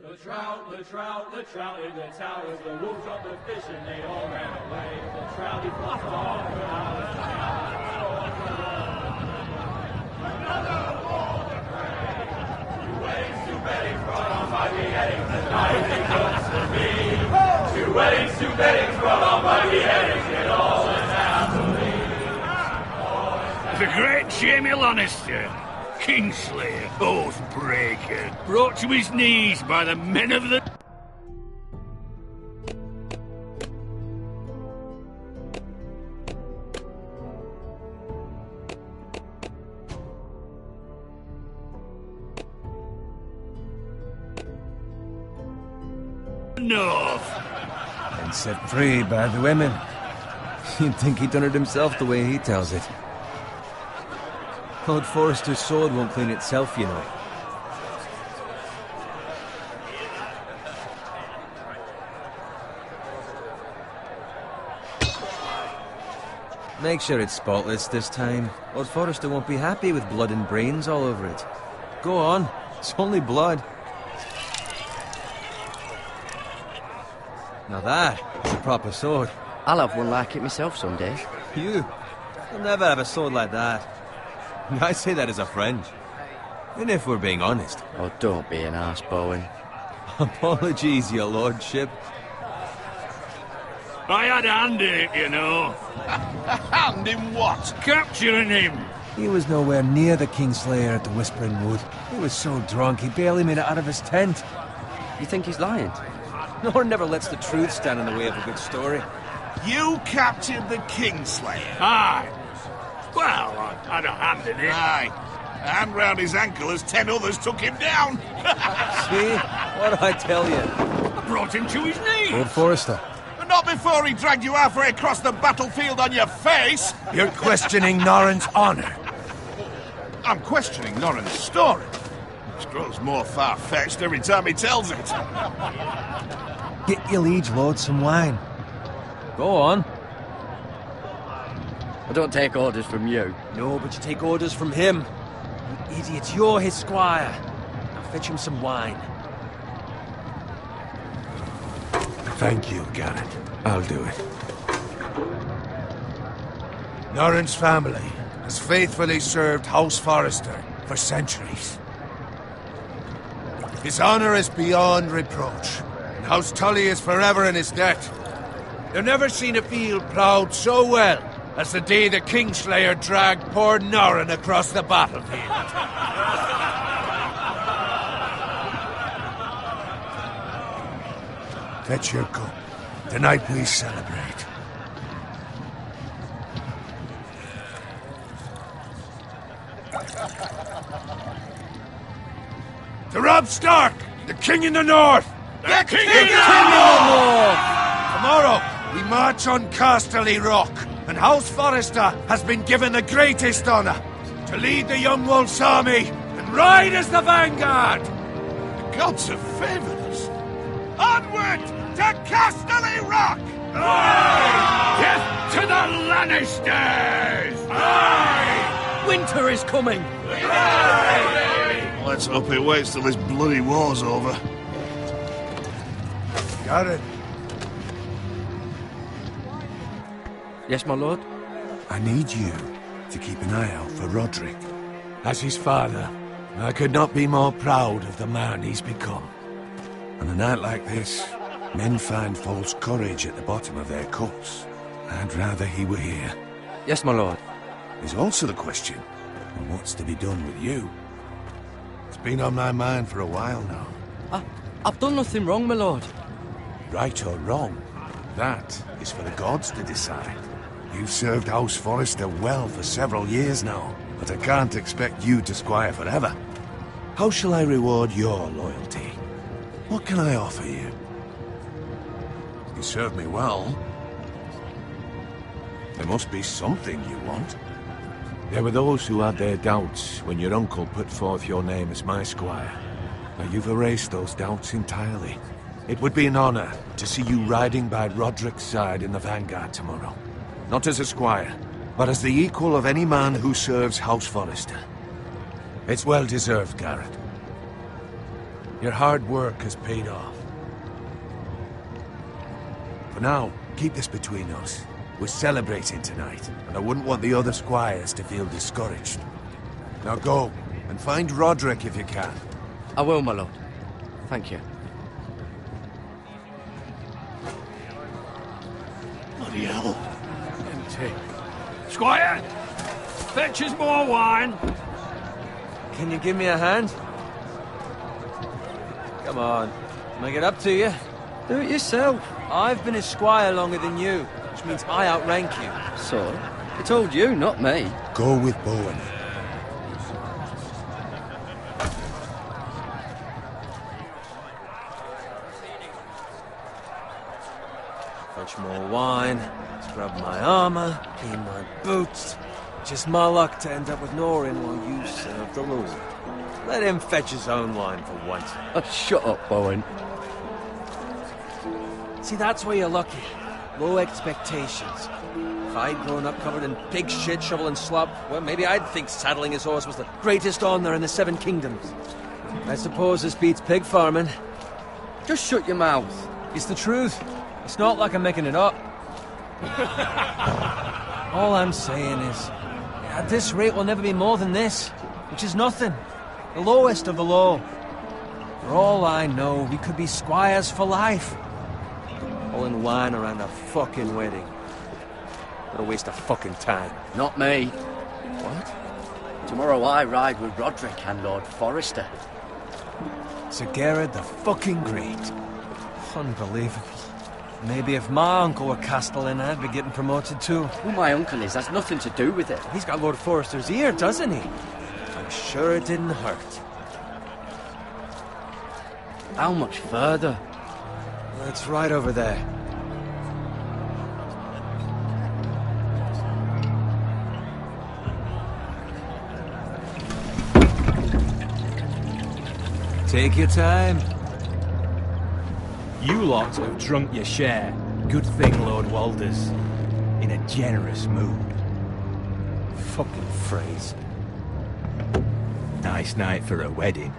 The trout in the towers, the wolves on the fish and they all ran away. The trout, he flopped off the house. Another war to pray. Two weddings, two beddings brought on by beheadings. The night it comes to me. Two weddings, two beddings brought on by beheadings. It all is happily. The great Jamie Lannister, Kingslayer, Oathbreaker, brought to his knees by the men of the... North. And set free by the women. You'd think he'd done it himself the way he tells it. Lord Forrester's sword won't clean itself, you know. Make sure it's spotless this time. Lord Forrester won't be happy with blood and brains all over it. Go on, it's only blood. Now that is a proper sword. I'll have one like it myself someday. You'll never have a sword like that. I say that as a friend. And if we're being honest. Oh, don't be an arse, Bowen. Apologies, your lordship. I had a hand in it, you know. A hand in what? Capturing him. He was nowhere near the Kingslayer at the Whispering Wood. He was so drunk he barely made it out of his tent. You think he's lying? No one never lets the truth stand in the way of a good story. You captured the Kingslayer? Aye. Well, I had a hand in it. Aye. A hand round his ankle as 10 others took him down. See? What did I tell you? I brought him to his knees. Lord Forrester. But not before he dragged you halfway across the battlefield on your face. You're questioning Norrin's honor. I'm questioning Norrin's story. It grows more far-fetched every time he tells it. Get your liege lord some wine. Go on. I don't take orders from you. No, but you take orders from him. You idiot, you're his squire. Now fetch him some wine. Thank you, Garrett. I'll do it. Norrin's family has faithfully served House Forrester for centuries. His honor is beyond reproach, and House Tully is forever in his debt. They've never seen a field ploughed so well as the day the Kingslayer dragged poor Norrin across the battlefield. Fetch your cup. Tonight we celebrate. To Robb Stark, the King in the North! The King in the North! Tomorrow, we march on Casterly Rock, and House Forrester has been given the greatest honor to lead the Young Wolf's army and ride as the vanguard! The gods have favored us. Onward to Casterly Rock! Aye! Death to the Lannisters! Aye! Winter is coming! Aye! Let's hope he waits till this bloody war's over. Got it. Yes, my lord? I need you to keep an eye out for Roderick. As his father, I could not be more proud of the man he's become. On a night like this, men find false courage at the bottom of their cups. I'd rather he were here. Yes, my lord. There's also the question of what's to be done with you. It's been on my mind for a while now. I've done nothing wrong, my lord. Right or wrong, that is for the gods to decide. You've served House Forrester well for several years now, but I can't expect you to squire forever. How shall I reward your loyalty? What can I offer you? You served me well. There must be something you want. There were those who had their doubts when your uncle put forth your name as my squire. Now you've erased those doubts entirely. It would be an honor to see you riding by Roderick's side in the vanguard tomorrow. Not as a squire, but as the equal of any man who serves House Forrester. It's well deserved, Garrett. Your hard work has paid off. For now, keep this between us. We're celebrating tonight, and I wouldn't want the other squires to feel discouraged. Now go, and find Roderick if you can. I will, my lord. Thank you. Bloody hell. Empty. Squire! Fetch us more wine! Can you give me a hand? Come on. Make it up to you. Do it yourself. I've been a squire longer than you, which means I outrank you. So, I told you, not me. Go with Bowen. Fetch more wine, scrub my armor, clean my boots. Just my luck to end up with Norin while you serve the Lord. Let him fetch his own wine for once. Oh, shut up, Bowen. See, that's where you're lucky. Low expectations. If I'd grown up covered in pig shit, shovel and slop, well, maybe I'd think saddling his horse was the greatest honor in the Seven Kingdoms. I suppose this beats pig farming. Just shut your mouth. It's the truth. It's not like I'm making it up. All I'm saying is, at this rate we'll never be more than this, which is nothing. The lowest of the low. For all I know, we could be squires for life. All in wine around a fucking wedding. What a waste of fucking time. Not me. What? Tomorrow I ride with Roderick and Lord Forrester. Sir Gerard the fucking Great. Unbelievable. Maybe if my uncle were Castellan, I'd be getting promoted too. Who my uncle is has nothing to do with it. He's got Lord Forrester's ear, doesn't he? I'm sure it didn't hurt. How much further? It's right over there. Take your time. You lot have drunk your share. Good thing Lord Walder's in a generous mood. Fucking phrase. Nice night for a wedding.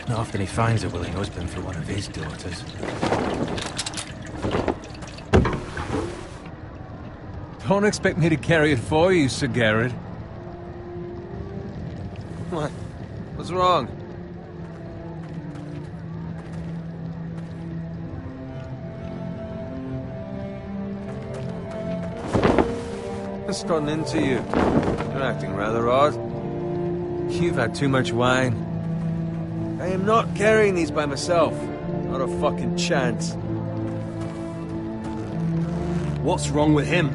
Not often he finds a willing husband for one of his daughters. Don't expect me to carry it for you, Sir Gerard. What? What's wrong? What's gotten into you? You're acting rather odd. You've had too much wine. I am not carrying these by myself. Not a fucking chance. What's wrong with him?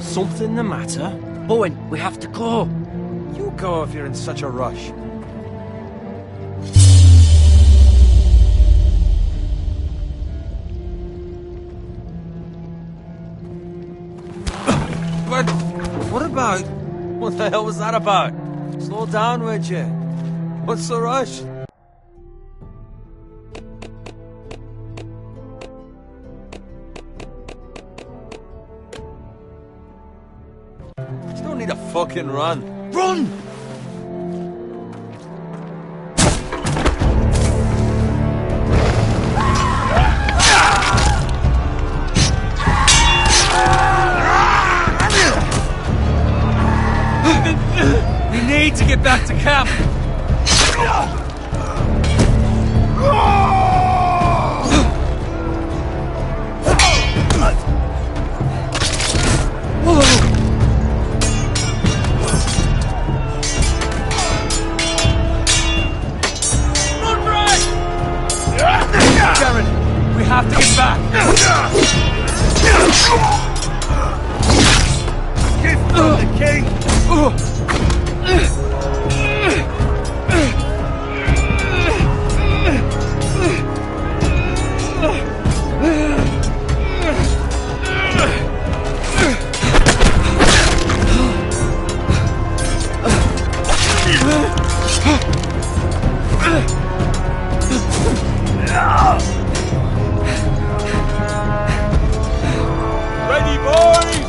Something the matter? Bowen, we have to go. You go if you're in such a rush. But what about? What the hell was that about? Slow down, would you? What's the rush? You don't need a fucking run. Run! We need to get back to camp. Darren, we have to get back. Give the king. Ready, boys!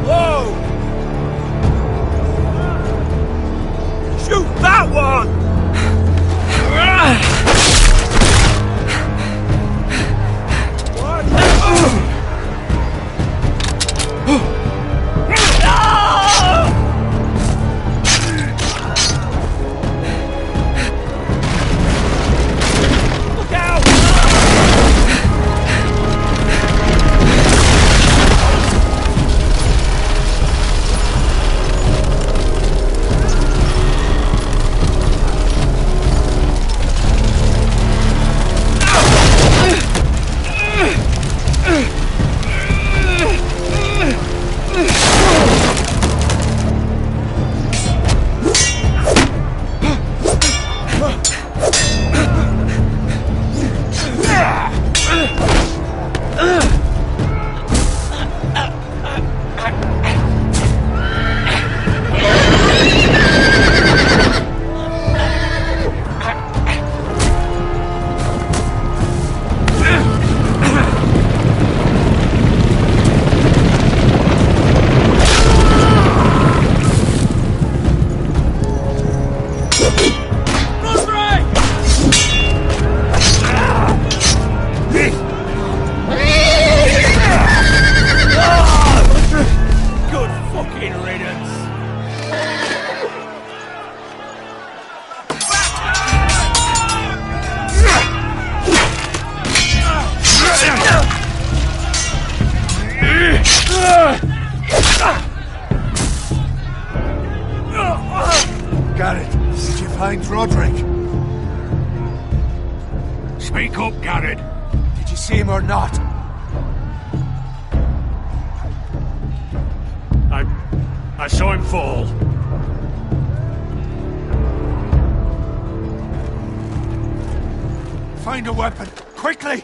Whoa! Good fucking riddance. Garrett, did you find Roderick? Speak up, Garrett. Did you see him or not? I saw him fall. Find a weapon, quickly!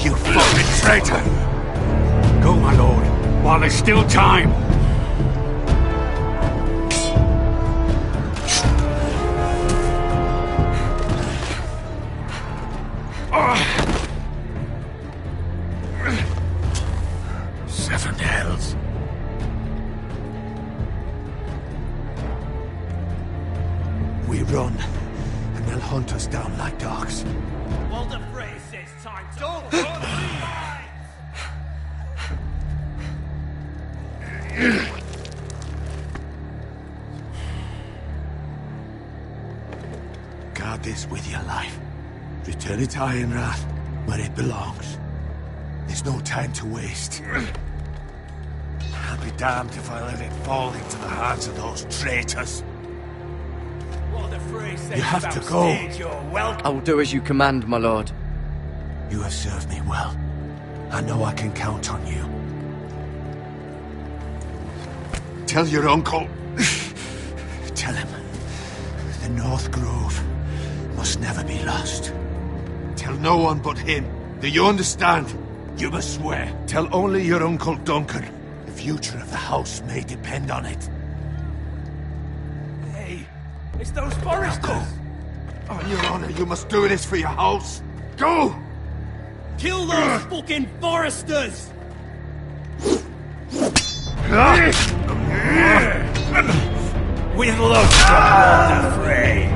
You fucking traitor! Go, my lord, while there's still time. Seven hells. We run, and they'll hunt us down like dogs. Walder Frey says time to... Don't run, Guard this with your life. Return it to Ironrath, where it belongs. There's no time to waste. I'll be damned if I let it fall into the hands of those traitors. Walder Frey says You have to go. You're welcome. I will do as you command, my lord. You have served me well. I know I can count on you. Tell your uncle. Tell him. The North Grove must never be lost. Tell no one but him. Do you understand? You must swear. Tell only your Uncle Duncan. The future of the house may depend on it. Hey, it's those foresters. Go. On your honor, you must do this for your house. Go! Kill those fucking foresters! With love from Walder Frey.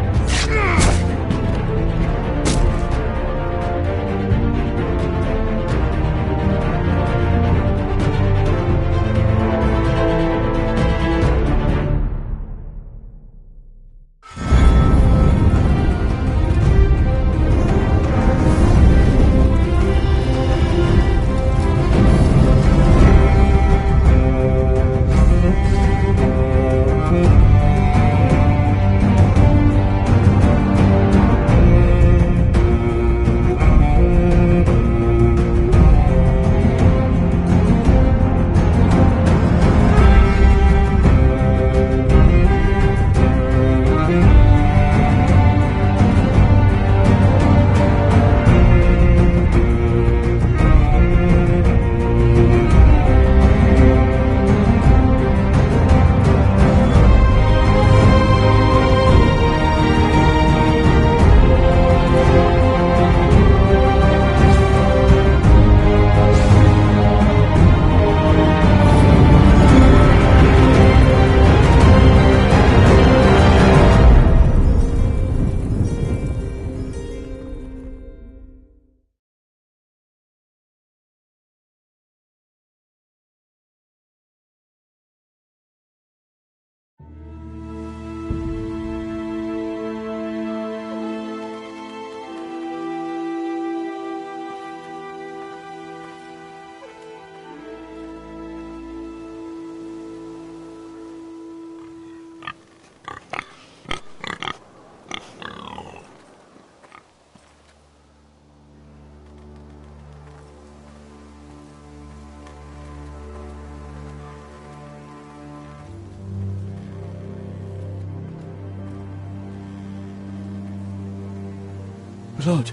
Blood.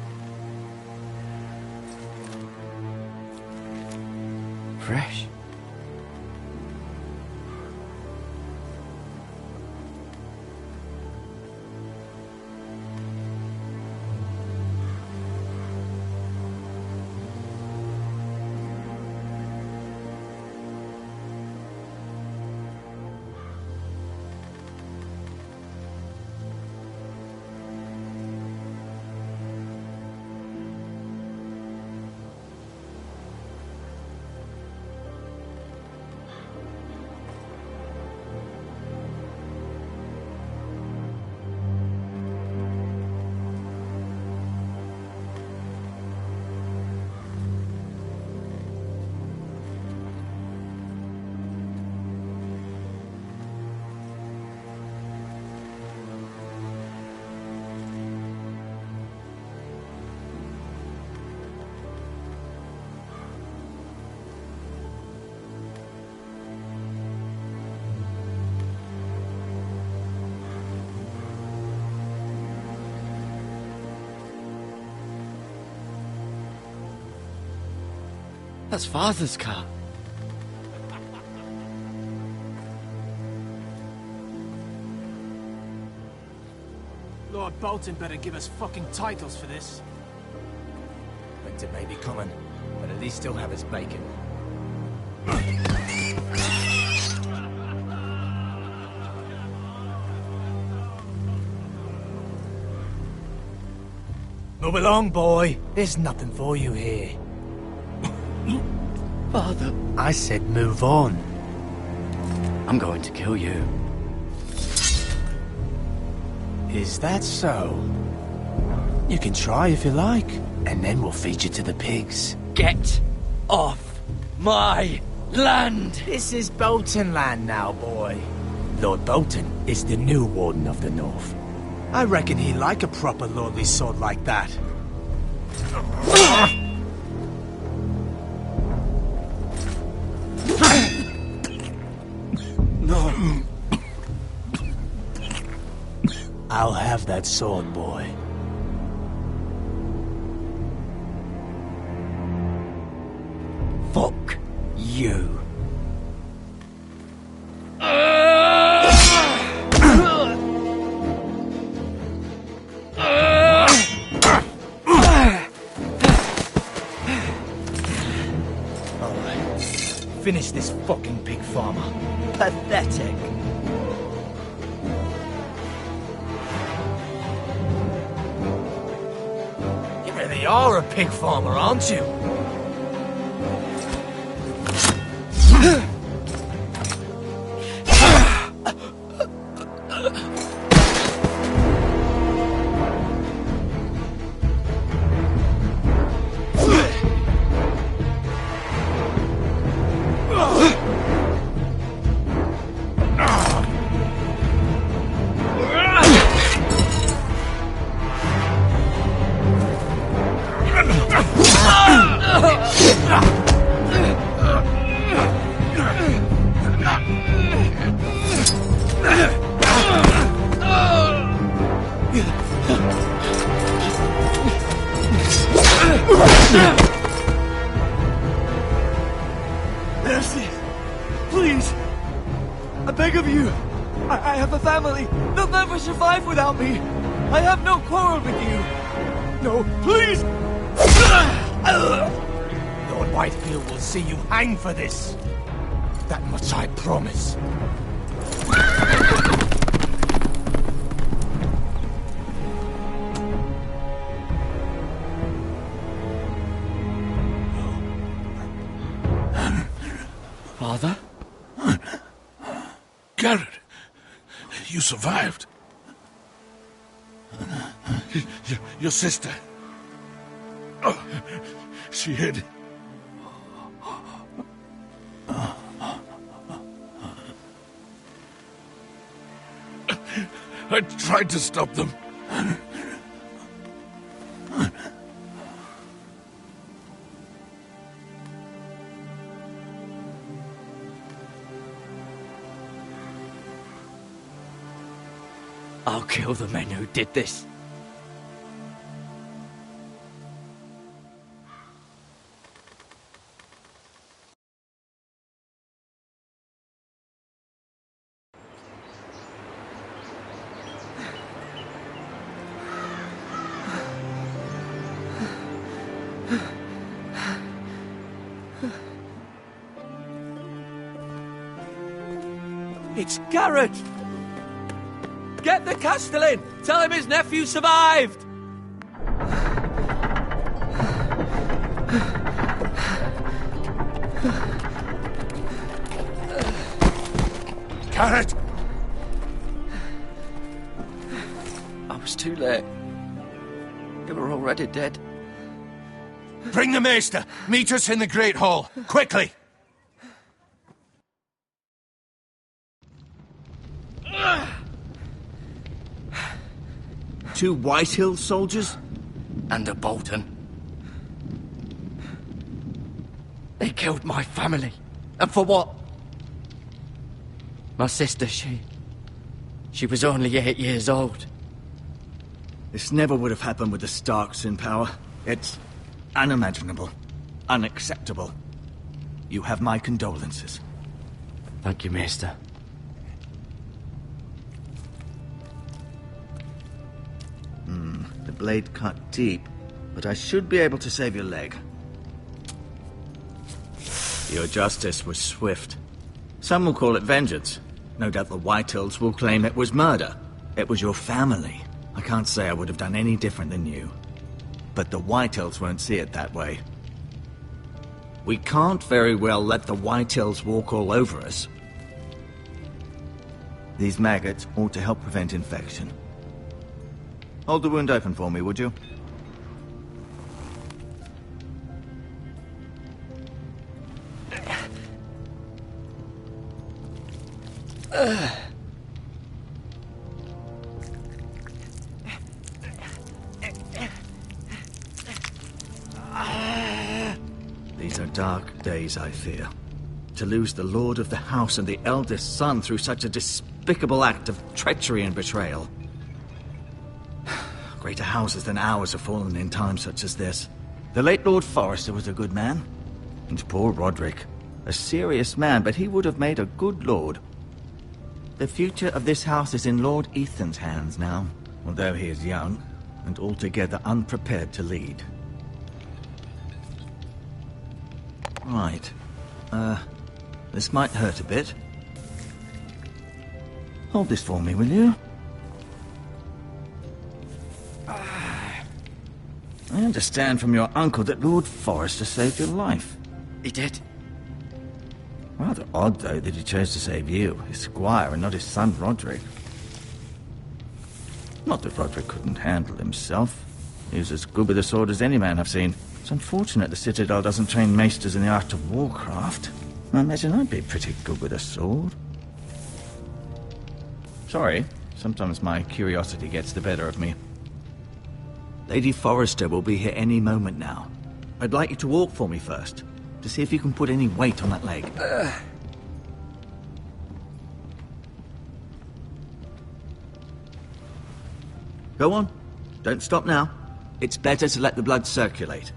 Fresh. That's Father's car. Lord Bolton better give us fucking titles for this. Winter may be coming, but at least still have his bacon. Move along, boy. There's nothing for you here. Father, I said move on. I'm going to kill you. Is that so? You can try if you like, and then we'll feed you to the pigs. Get off my land! This is Bolton land now, boy. Lord Bolton is the new Warden of the North. I reckon he'd like a proper lordly sword like that. No. I'll have that sword, boy. Fuck you. Alright. Finish this fucking pig farmer. Pathetic. You really are a pig farmer, aren't you? Mercy! Please! I beg of you! I have a family! They'll never survive without me! I have no quarrel with you! No, please! Lord Whitefield will see you hang for this. That much I promise. Father? Garrett, you survived. Your sister. Oh, she hid. I tried to stop them. I'll kill the men who did this. It's Garrett! Get the Castellan! Tell him his nephew survived! Garrett! I was too late. They were already dead. Bring the Maester! Meet us in the Great Hall! Quickly! Two Whitehill soldiers? And a Bolton. They killed my family. And for what? My sister, she was only 8 years old. This never would have happened with the Starks in power. It's unimaginable. Unacceptable. You have my condolences. Thank you, Maester. The blade cut deep, but I should be able to save your leg. Your justice was swift. Some will call it vengeance. No doubt the Whitehills will claim it was murder. It was your family. I can't say I would have done any different than you. But the Whitehills won't see it that way. We can't very well let the Whitehills walk all over us. These maggots ought to help prevent infection. Hold the wound open for me, would you? These are dark days, I fear. To lose the lord of the house and the eldest son through such a despicable act of treachery and betrayal. Greater houses than ours have fallen in times such as this. The late Lord Forrester was a good man. And poor Roderick. A serious man, but he would have made a good lord. The future of this house is in Lord Ethan's hands now, although he is young and altogether unprepared to lead. Right. This might hurt a bit. Hold this for me, will you? I understand from your uncle that Lord Forrester saved your life. He did. Rather odd, though, that he chose to save you, his squire, and not his son Roderick. Not that Roderick couldn't handle himself. He was as good with a sword as any man I've seen. It's unfortunate the Citadel doesn't train maesters in the art of warcraft. I imagine I'd be pretty good with a sword. Sorry, sometimes my curiosity gets the better of me. Lady Forrester will be here any moment now. I'd like you to walk for me first, to see if you can put any weight on that leg. Go on. Don't stop now. It's better to let the blood circulate.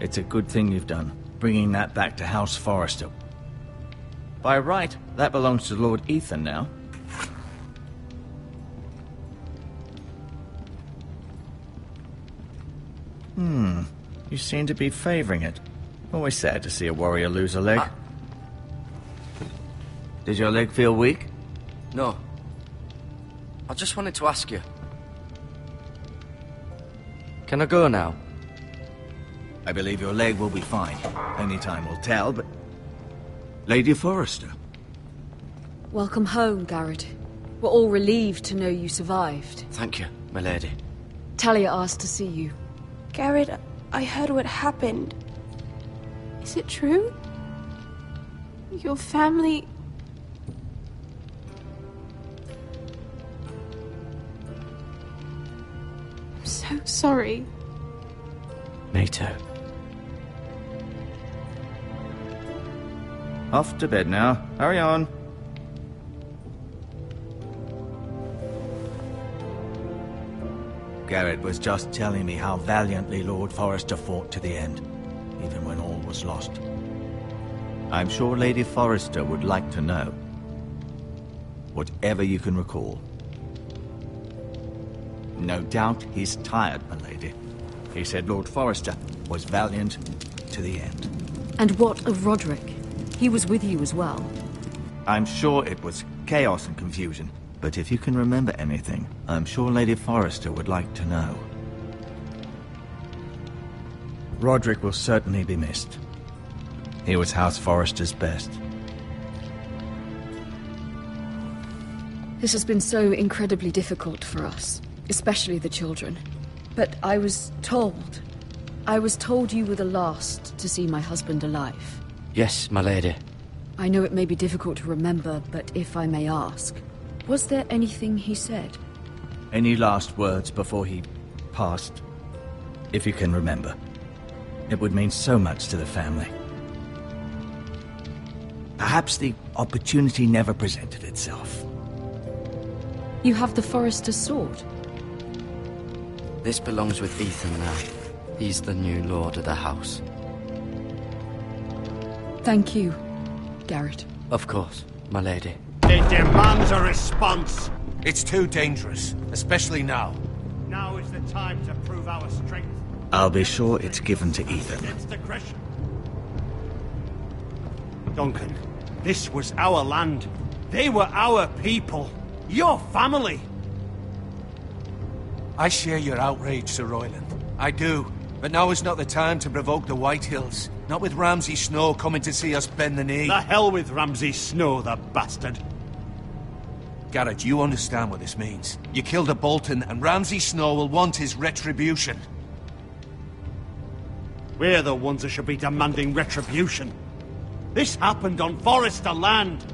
It's a good thing you've done, bringing that back to House Forrester. By right, that belongs to Lord Ethan now. You seem to be favoring it. Always sad to see a warrior lose a leg. Did your leg feel weak? No. I just wanted to ask you. Can I go now? I believe your leg will be fine. Only time will tell, but... Lady Forrester. Welcome home, Garrett. We're all relieved to know you survived. Thank you, my lady. Talia asked to see you. Garrett, I heard what happened. Is it true? Your family... sorry. Me too. Off to bed now. Hurry on. Garrett was just telling me how valiantly Lord Forrester fought to the end, even when all was lost. I'm sure Lady Forrester would like to know. Whatever you can recall. No doubt he's tired, my lady. He said Lord Forrester was valiant to the end. And what of Roderick? He was with you as well. I'm sure it was chaos and confusion, but if you can remember anything, I'm sure Lady Forrester would like to know. Roderick will certainly be missed. He was House Forrester's best. This has been so incredibly difficult for us, especially the children. But I was told you were the last to see my husband alive. Yes, my lady. I know it may be difficult to remember, but if I may ask, was there anything he said? Any last words before he passed? If you can remember. It would mean so much to the family. Perhaps the opportunity never presented itself. You have the Forrester's sword. This belongs with Ethan now. He's the new lord of the house. Thank you, Garrett. Of course, my lady. It demands a response. It's too dangerous, especially now. Now is the time to prove our strength. I'll be sure it's given to Ethan. Against aggression. Duncan, this was our land. They were our people. Your family. I share your outrage, Sir Royland. I do. But now is not the time to provoke the Whitehills. Not with Ramsay Snow coming to see us bend the knee. The hell with Ramsay Snow, the bastard. Garrett, you understand what this means. You killed a Bolton, and Ramsay Snow will want his retribution. We're the ones that should be demanding retribution. This happened on Forrester land.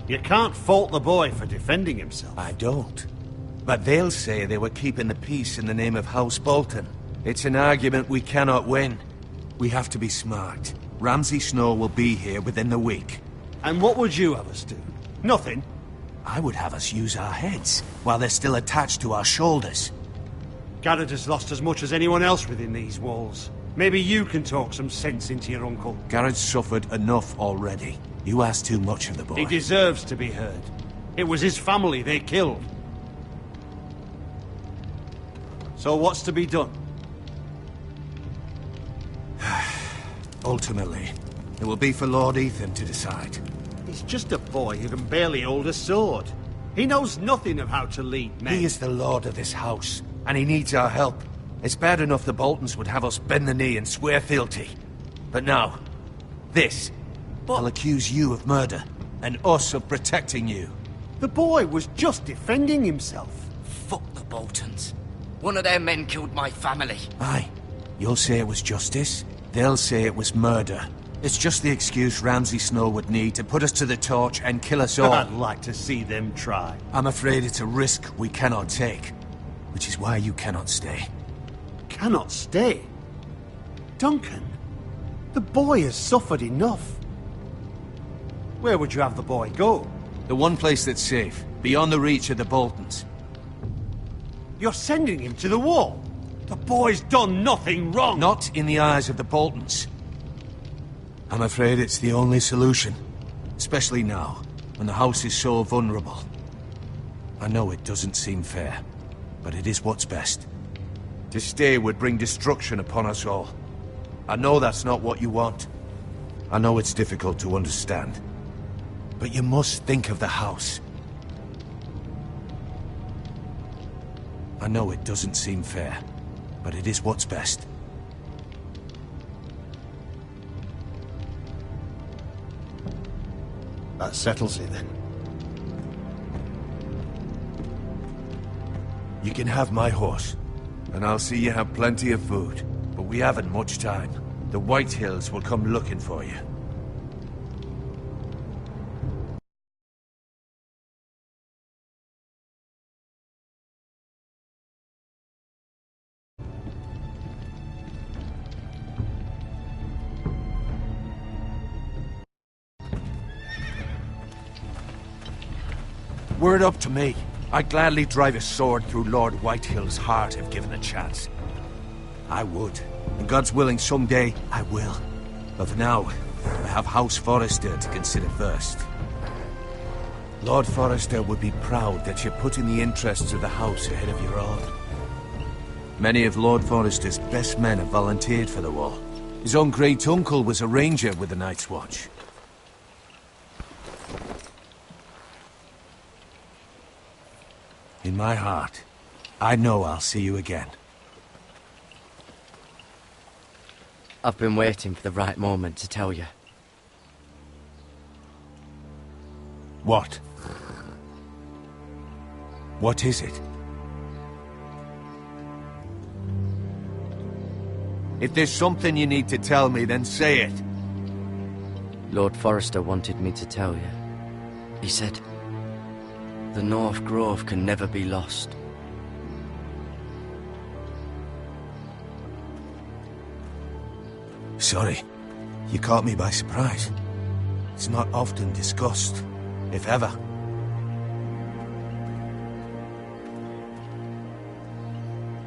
You can't fault the boy for defending himself. I don't. But they'll say they were keeping the peace in the name of House Bolton. It's an argument we cannot win. We have to be smart. Ramsay Snow will be here within the week. And what would you have us do? Nothing. I would have us use our heads, while they're still attached to our shoulders. Garrett has lost as much as anyone else within these walls. Maybe you can talk some sense into your uncle. Garrett's suffered enough already. You ask too much of the boy. He deserves to be heard. It was his family they killed. So what's to be done? Ultimately, it will be for Lord Ethan to decide. He's just a boy who can barely hold a sword. He knows nothing of how to lead men. He is the lord of this house, and he needs our help. It's bad enough the Boltons would have us bend the knee and swear fealty. But now, this. I'll accuse you of murder, and us of protecting you. The boy was just defending himself. Fuck the Boltons. One of their men killed my family. Aye. You'll say it was justice. They'll say it was murder. It's just the excuse Ramsay Snow would need to put us to the torch and kill us all. I'd like to see them try. I'm afraid it's a risk we cannot take. Which is why you cannot stay. Cannot stay? Duncan, the boy has suffered enough. Where would you have the boy go? The one place that's safe, beyond the reach of the Boltons. You're sending him to the wall? The boy's done nothing wrong! Not in the eyes of the Boltons. I'm afraid it's the only solution. Especially now, when the house is so vulnerable. I know it doesn't seem fair, but it is what's best. To stay would bring destruction upon us all. I know that's not what you want. I know it's difficult to understand. But you must think of the house. I know it doesn't seem fair, but it is what's best. That settles it then. You can have my horse, and I'll see you have plenty of food. But we haven't much time. The Whitehills will come looking for you. Were it up to me, I'd gladly drive a sword through Lord Whitehill's heart if given a chance. I would. And God's willing, someday I will. But for now, I have House Forrester to consider first. Lord Forrester would be proud that you're putting the interests of the house ahead of your own. Many of Lord Forrester's best men have volunteered for the war. His own great-uncle was a ranger with the Night's Watch. In my heart, I know I'll see you again. I've been waiting for the right moment to tell you. What? What is it? If there's something you need to tell me, then say it. Lord Forrester wanted me to tell you. He said, the North Grove can never be lost. Sorry. You caught me by surprise. It's not often discussed, if ever.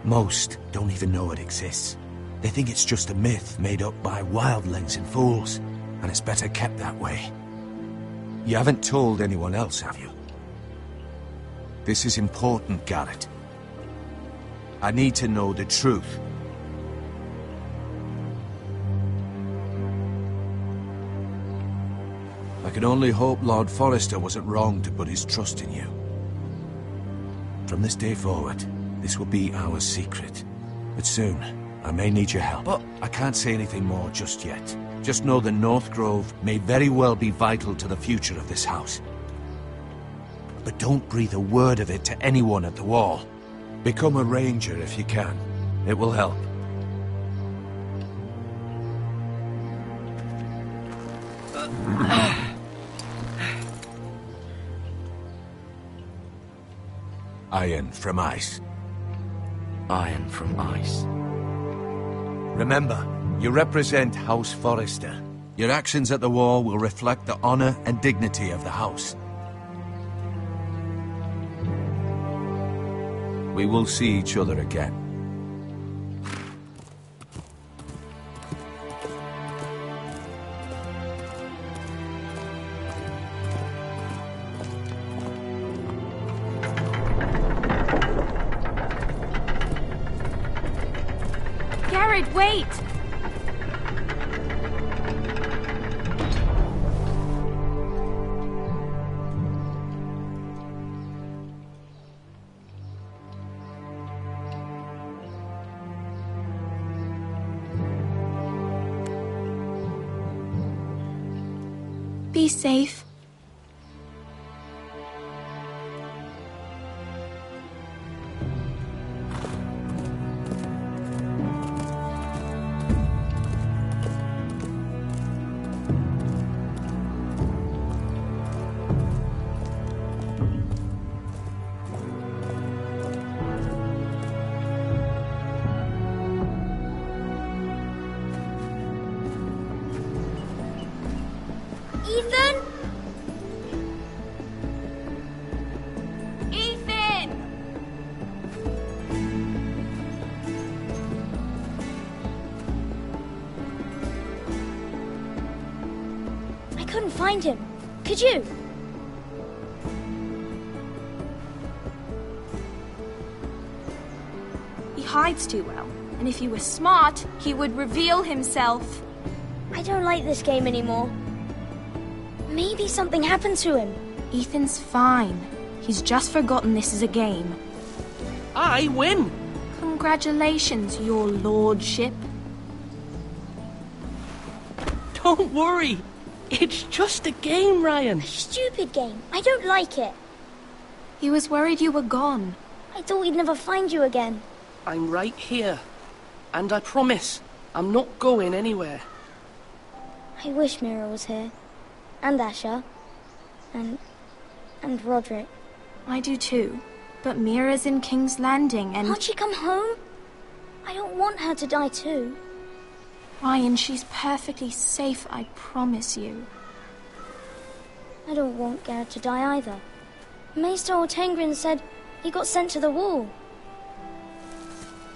Most don't even know it exists. They think it's just a myth made up by wildlings and fools, and it's better kept that way. You haven't told anyone else, have you? This is important, Garrett. I need to know the truth. I can only hope Lord Forrester wasn't wrong to put his trust in you. From this day forward, this will be our secret. But soon, I may need your help. But I can't say anything more just yet. Just know the North Grove may very well be vital to the future of this house. But don't breathe a word of it to anyone at the wall. Become a ranger if you can. It will help. Iron from ice. Iron from ice. Remember, you represent House Forrester. Your actions at the war will reflect the honor and dignity of the house. We will see each other again. Garrett, wait! Be safe. Ethan? Ethan! I couldn't find him. Could you? He hides too well, and if he were smart, he would reveal himself. I don't like this game anymore. Maybe something happened to him. Ethan's fine. He's just forgotten this is a game. I win! Congratulations, your lordship. Don't worry. It's just a game, Ryan. A stupid game. I don't like it. He was worried you were gone. I thought we'd never find you again. I'm right here. And I promise, I'm not going anywhere. I wish Mira was here. And Asher. And Roderick. I do too. But Mira's in King's Landing and... Can't she come home? I don't want her to die too. Ryan, she's perfectly safe, I promise you. I don't want Garrett to die either. Maester Ortengrin said he got sent to the wall.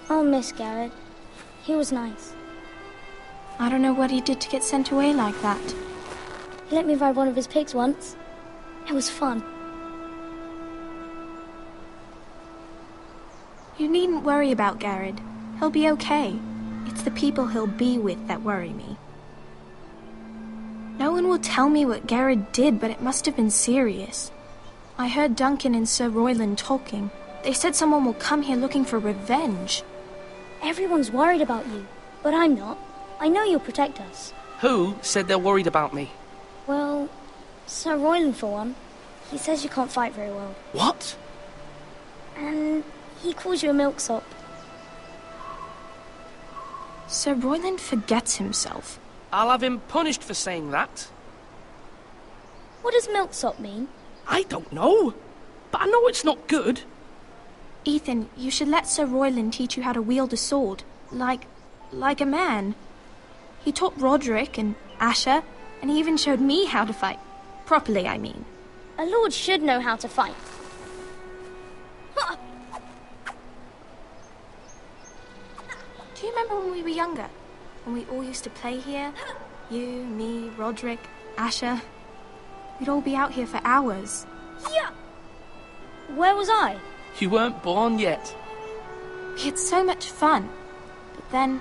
I'll miss Garrett. He was nice. I don't know what he did to get sent away like that. He let me ride one of his pigs once. It was fun. You needn't worry about Garrett. He'll be okay. It's the people he'll be with that worry me. No one will tell me what Garrett did, but it must have been serious. I heard Duncan and Sir Royland talking. They said someone will come here looking for revenge. Everyone's worried about you, but I'm not. I know you'll protect us. Who said they're worried about me? Well, Sir Royland for one. He says you can't fight very well. What? And he calls you a milksop. Sir Royland forgets himself. I'll have him punished for saying that. What does milksop mean? I don't know, but I know it's not good. Ethan, you should let Sir Royland teach you how to wield a sword. Like a man. He taught Roderick and Asher, and he even showed me how to fight. Properly, I mean. A lord should know how to fight. Do you remember when we were younger? When we all used to play here? You, me, Roderick, Asher. We'd all be out here for hours. Yeah! Where was I? You weren't born yet. We had so much fun. But then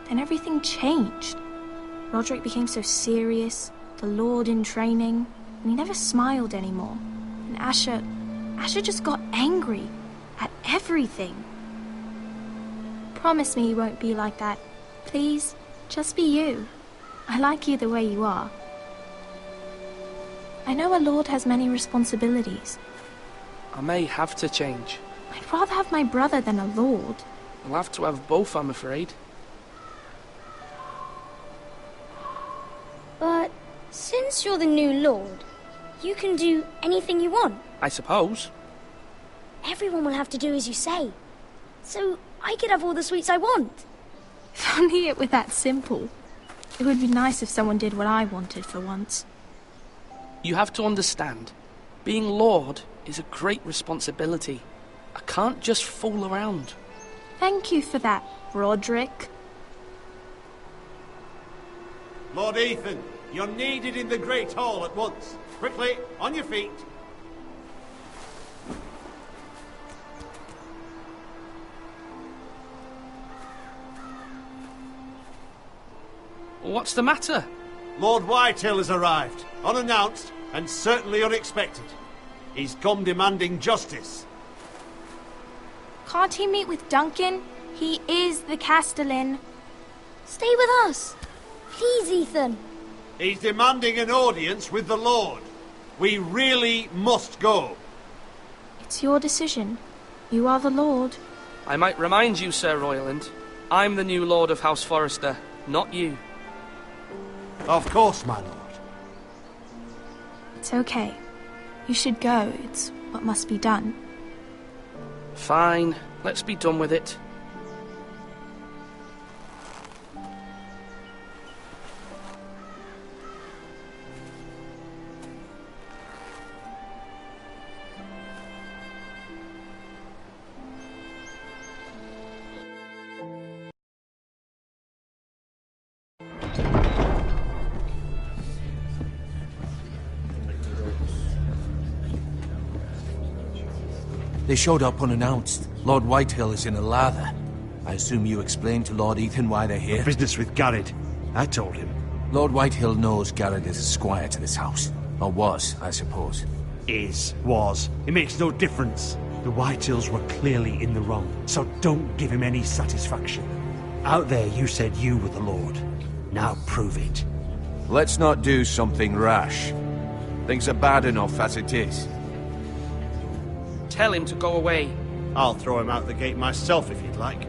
everything changed. Roderick became so serious, the Lord in training, and he never smiled anymore. And Asher just got angry at everything. Promise me you won't be like that. Please, just be you. I like you the way you are. I know a lord has many responsibilities. I may have to change. I'd rather have my brother than a lord. I'll have to have both, I'm afraid. But since you're the new lord, you can do anything you want. I suppose. Everyone will have to do as you say. So I could have all the sweets I want. If only it were that simple. It would be nice if someone did what I wanted for once. You have to understand, being Lord is a great responsibility. I can't just fool around. Thank you for that, Roderick. Lord Ethan, you're needed in the Great Hall at once. Quickly, on your feet. What's the matter? Lord Whitehill has arrived, unannounced and certainly unexpected. He's come demanding justice. Can't he meet with Duncan? He is the Castellan. Stay with us. Please, Ethan. He's demanding an audience with the Lord. We really must go. It's your decision. You are the Lord. I might remind you, Sir Royland, I'm the new Lord of House Forrester, not you. Of course, my lord. It's okay. You should go. It's what must be done. Fine. Let's be done with it. They showed up unannounced. Lord Whitehill is in a lather. I assume you explained to Lord Ethan why they're here? Business with Garrett. I told him. Lord Whitehill knows Garrett is a squire to this house. Or was, I suppose. Was. It makes no difference. The Whitehills were clearly in the wrong, so don't give him any satisfaction. Out there you said you were the Lord. Now prove it. Let's not do something rash. Things are bad enough as it is. Tell him to go away. I'll throw him out the gate myself if you'd like.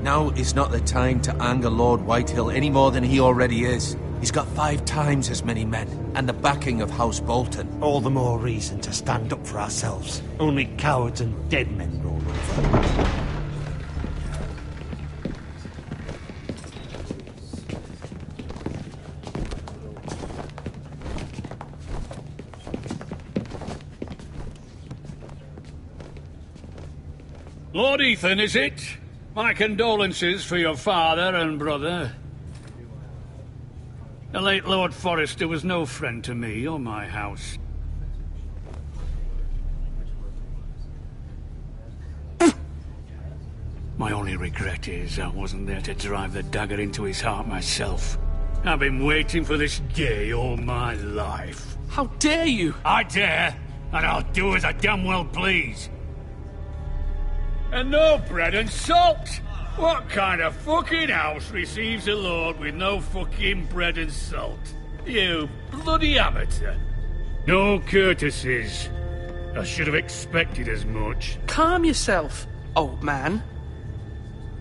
Now is not the time to anger Lord Whitehill any more than he already is. He's got 5 times as many men, and the backing of House Bolton. All the more reason to stand up for ourselves. Only cowards and dead men roll over. Lord Ethan, is it? My condolences for your father and brother. The late Lord Forrester was no friend to me or my house. My only regret is I wasn't there to drive the dagger into his heart myself. I've been waiting for this day all my life. How dare you? I dare, and I'll do as I damn well please. And no bread and salt! What kind of fucking house receives a lord with no fucking bread and salt? You bloody amateur. No courtesies. I should have expected as much. Calm yourself, old man.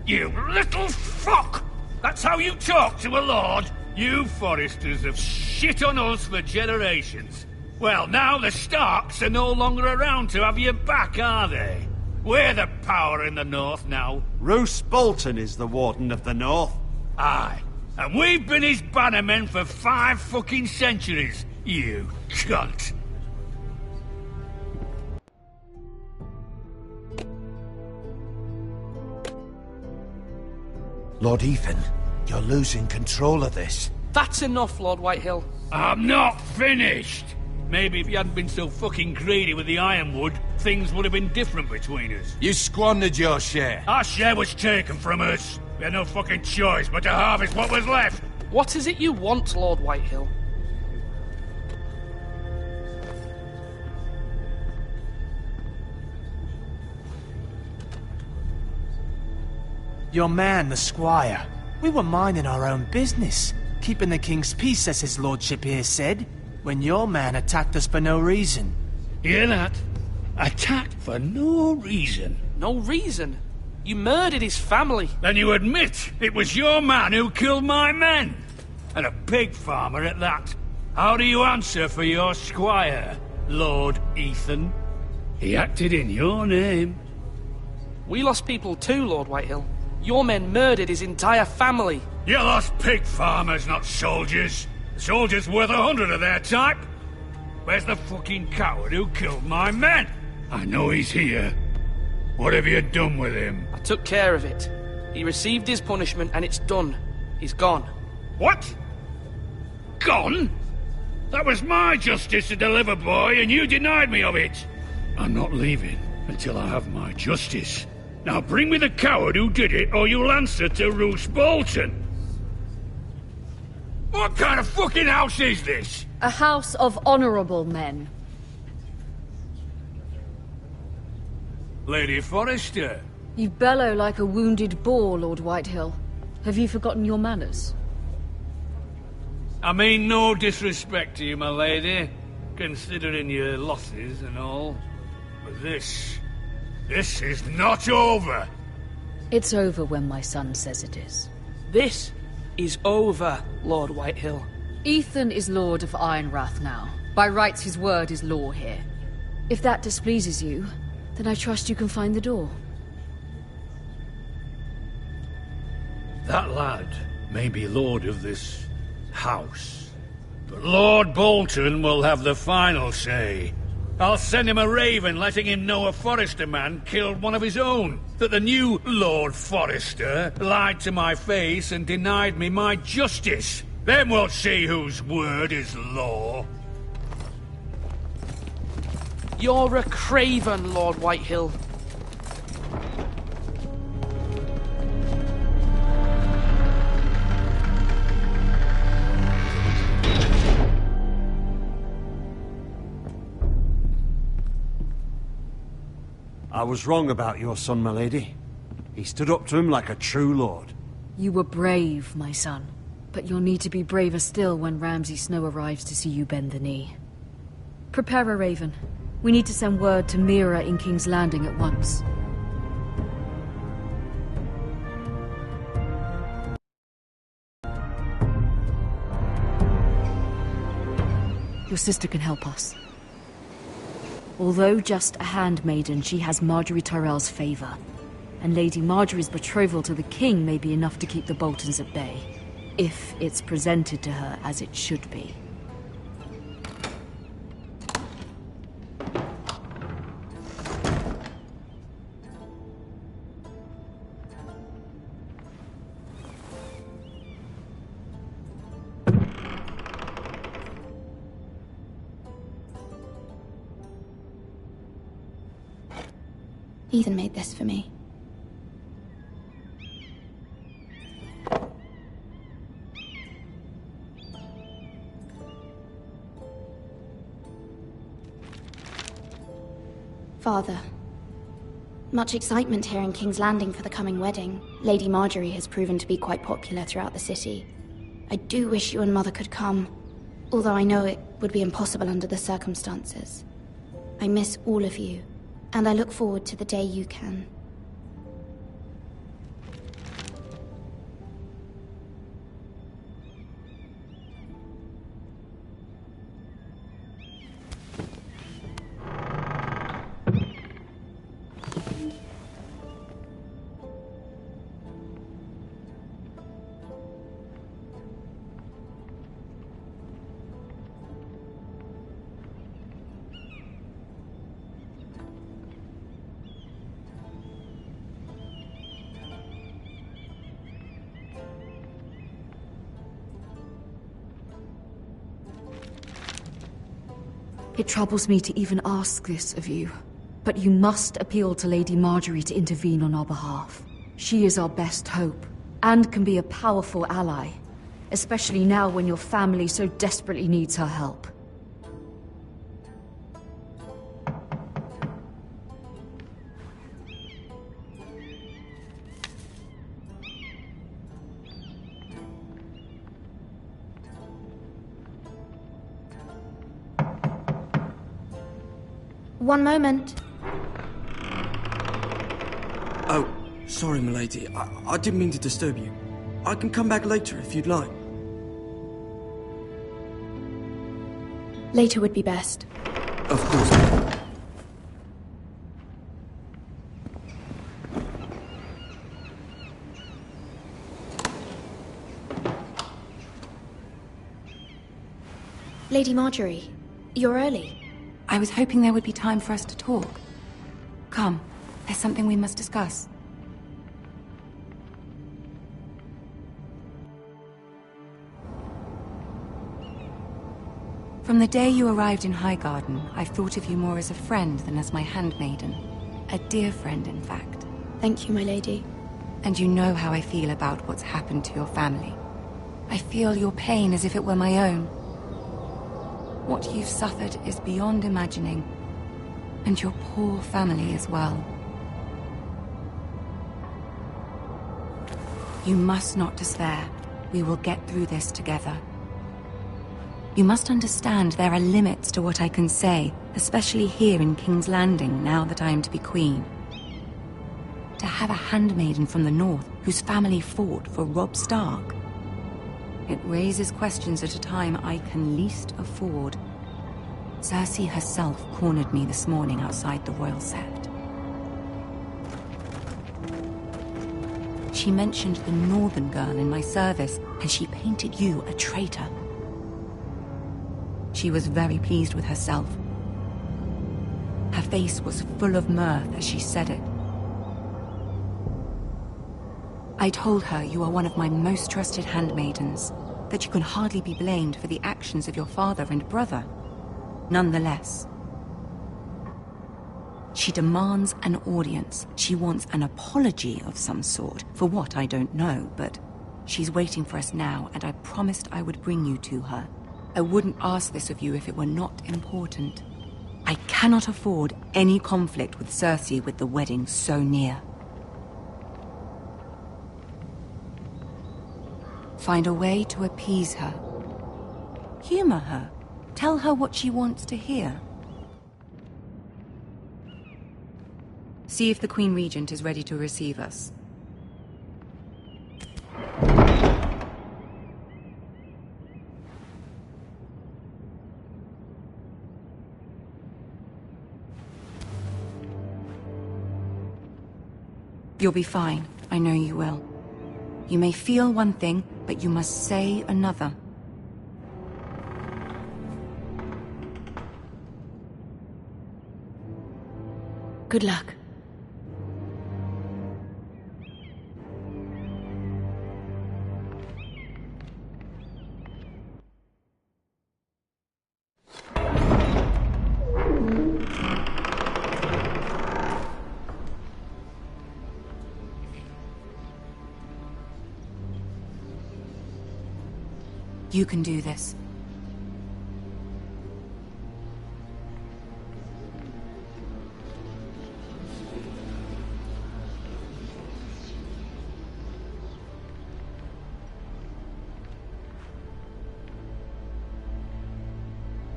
You little fuck! That's how you talk to a lord? You Forresters have shit on us for generations. Well, now the Starks are no longer around to have you back, are they? We're the power in the north now. Roose Bolton is the Warden of the North. Aye. And we've been his bannermen for 5 fucking centuries, you cunt. Lord Ethan, you're losing control of this. That's enough, Lord Whitehill. I'm not finished! Maybe if you hadn't been so fucking greedy with the ironwood, things would have been different between us. You squandered your share. Our share was taken from us. We had no fucking choice but to harvest what was left. What is it you want, Lord Whitehill? Your man, the squire. We were minding our own business, keeping the king's peace, as his lordship here said, when your man attacked us for no reason. Hear that? Attacked for no reason. No reason? You murdered his family. Then you admit it was your man who killed my men. And a pig farmer at that. How do you answer for your squire, Lord Ethan? He acted in your name. We lost people too, Lord Whitehill. Your men murdered his entire family. You lost pig farmers, not soldiers. The soldiers worth 100 of their type. Where's the fucking coward who killed my men? I know he's here. What have you done with him? I took care of it. He received his punishment and it's done. He's gone. What? Gone? That was my justice to deliver, boy, and you denied me of it. I'm not leaving until I have my justice. Now bring me the coward who did it, or you'll answer to Roose Bolton. What kind of fucking house is this? A house of honorable men. Lady Forrester. You bellow like a wounded boar, Lord Whitehill. Have you forgotten your manners? I mean no disrespect to you, my lady, considering your losses and all. But this is not over. It's over when my son says it is. This is over, Lord Whitehill. Ethan is Lord of Ironrath now. By rights, his word is law here. If that displeases you, then I trust you can find the door. That lad may be lord of this house, but Lord Bolton will have the final say. I'll send him a raven letting him know a Forrester man killed one of his own, that the new Lord Forrester lied to my face and denied me my justice. Then we'll see whose word is law. You're a craven, Lord Whitehill. I was wrong about your son, my lady. He stood up to him like a true lord. You were brave, my son. But you'll need to be braver still when Ramsay Snow arrives to see you bend the knee. Prepare a raven. We need to send word to Mira in King's Landing at once. Your sister can help us. Although just a handmaiden, she has Marjorie Tyrell's favor. And Lady Marjorie's betrothal to the king may be enough to keep the Boltons at bay. If it's presented to her as it should be. Ethan made this for me. Father, much excitement here in King's Landing for the coming wedding. Lady Marjorie has proven to be quite popular throughout the city. I do wish you and Mother could come, although I know it would be impossible under the circumstances. I miss all of you, and I look forward to the day you can. It troubles me to even ask this of you, but you must appeal to Lady Marjorie to intervene on our behalf. She is our best hope, and can be a powerful ally, especially now when your family so desperately needs her help. One moment. Oh, sorry, milady. I didn't mean to disturb you. I can come back later if you'd like. Later would be best. Of course. Lady Marjorie, you're early. I was hoping there would be time for us to talk. Come, there's something we must discuss. From the day you arrived in Highgarden, I've thought of you more as a friend than as my handmaiden. A dear friend, in fact. Thank you, my lady. And you know how I feel about what's happened to your family. I feel your pain as if it were my own. What you've suffered is beyond imagining, and your poor family as well. You must not despair. We will get through this together. You must understand there are limits to what I can say, especially here in King's Landing, now that I am to be queen. To have a handmaiden from the north whose family fought for Robb Stark. It raises questions at a time I can least afford. Cersei herself cornered me this morning outside the Royal Sept. She mentioned the northern girl in my service, and she painted you a traitor. She was very pleased with herself. Her face was full of mirth as she said it. I told her you are one of my most trusted handmaidens, that you can hardly be blamed for the actions of your father and brother. Nonetheless, she demands an audience. She wants an apology of some sort, for what I don't know, but she's waiting for us now, and I promised I would bring you to her. I wouldn't ask this of you if it were not important. I cannot afford any conflict with Cersei with the wedding so near. Find a way to appease her. Humor her. Tell her what she wants to hear. See if the Queen Regent is ready to receive us. You'll be fine. I know you will. You may feel one thing, but you must say another. Good luck. You can do this.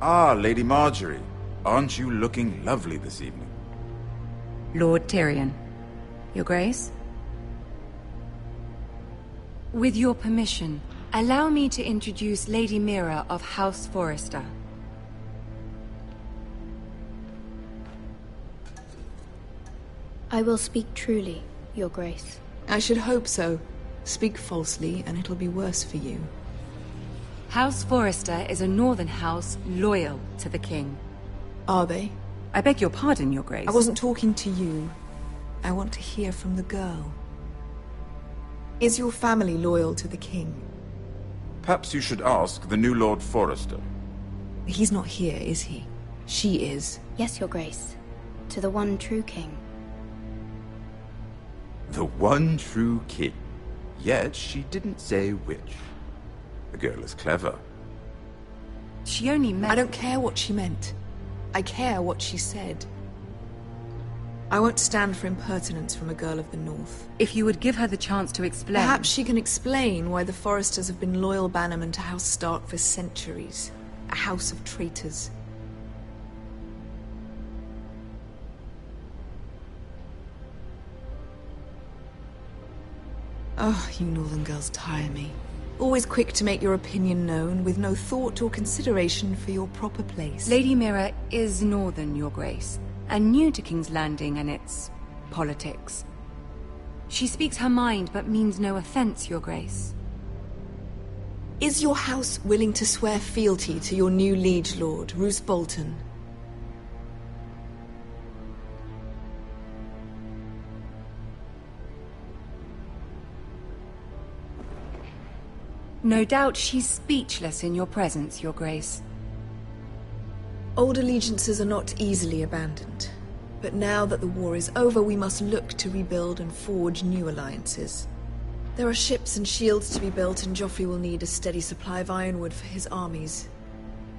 Ah, Lady Marjorie. Aren't you looking lovely this evening? Lord Tyrion. Your Grace? With your permission, allow me to introduce Lady Mira of House Forrester. I will speak truly, Your Grace. I should hope so. Speak falsely, and it'll be worse for you. House Forrester is a northern house loyal to the king. Are they? I beg your pardon, Your Grace. I wasn't talking to you. I want to hear from the girl. Is your family loyal to the king? Perhaps you should ask the new Lord Forrester. He's not here, is he? She is. Yes, Your Grace. To the one true king. The one true king. Yet she didn't say which. The girl is clever. She only meant... I don't care what she meant. I care what she said. I won't stand for impertinence from a girl of the North. If you would give her the chance to explain... Perhaps she can explain why the Forresters have been loyal bannermen to House Stark for centuries. A house of traitors. Oh, you Northern girls tire me. Always quick to make your opinion known, with no thought or consideration for your proper place. Lady Mira is northern, Your Grace, and new to King's Landing and its politics. She speaks her mind, but means no offense, Your Grace. Is your house willing to swear fealty to your new liege lord, Roose Bolton? No doubt she's speechless in your presence, Your Grace. Old allegiances are not easily abandoned. But now that the war is over, we must look to rebuild and forge new alliances. There are ships and shields to be built, and Joffrey will need a steady supply of ironwood for his armies.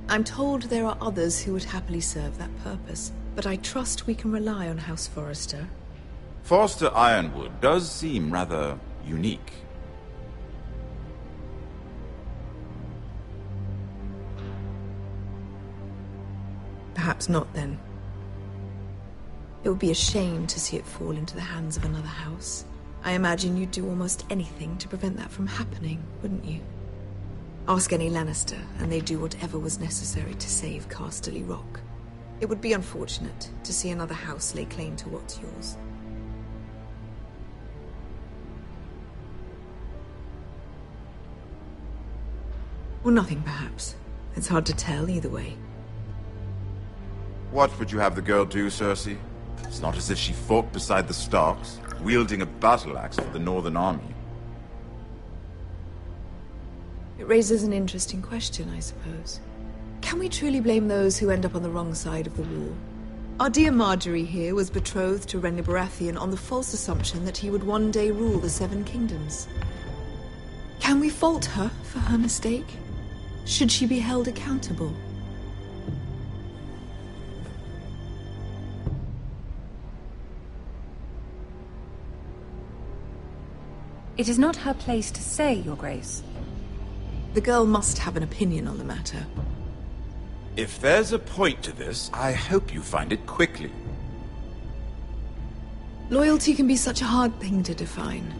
I'm told there are others who would happily serve that purpose, but I trust we can rely on House Forrester. Forrester Ironwood does seem rather unique. Perhaps not, then. It would be a shame to see it fall into the hands of another house. I imagine you'd do almost anything to prevent that from happening, wouldn't you? Ask any Lannister, and they'd do whatever was necessary to save Casterly Rock. It would be unfortunate to see another house lay claim to what's yours. Or nothing, perhaps. It's hard to tell either way. What would you have the girl do, Cersei? It's not as if she fought beside the Starks, wielding a battle axe for the Northern Army. It raises an interesting question, I suppose. Can we truly blame those who end up on the wrong side of the wall? Our dear Marjorie here was betrothed to Renly Baratheon on the false assumption that he would one day rule the Seven Kingdoms. Can we fault her for her mistake? Should she be held accountable? It is not her place to say, Your Grace. The girl must have an opinion on the matter. If there's a point to this, I hope you find it quickly. Loyalty can be such a hard thing to define.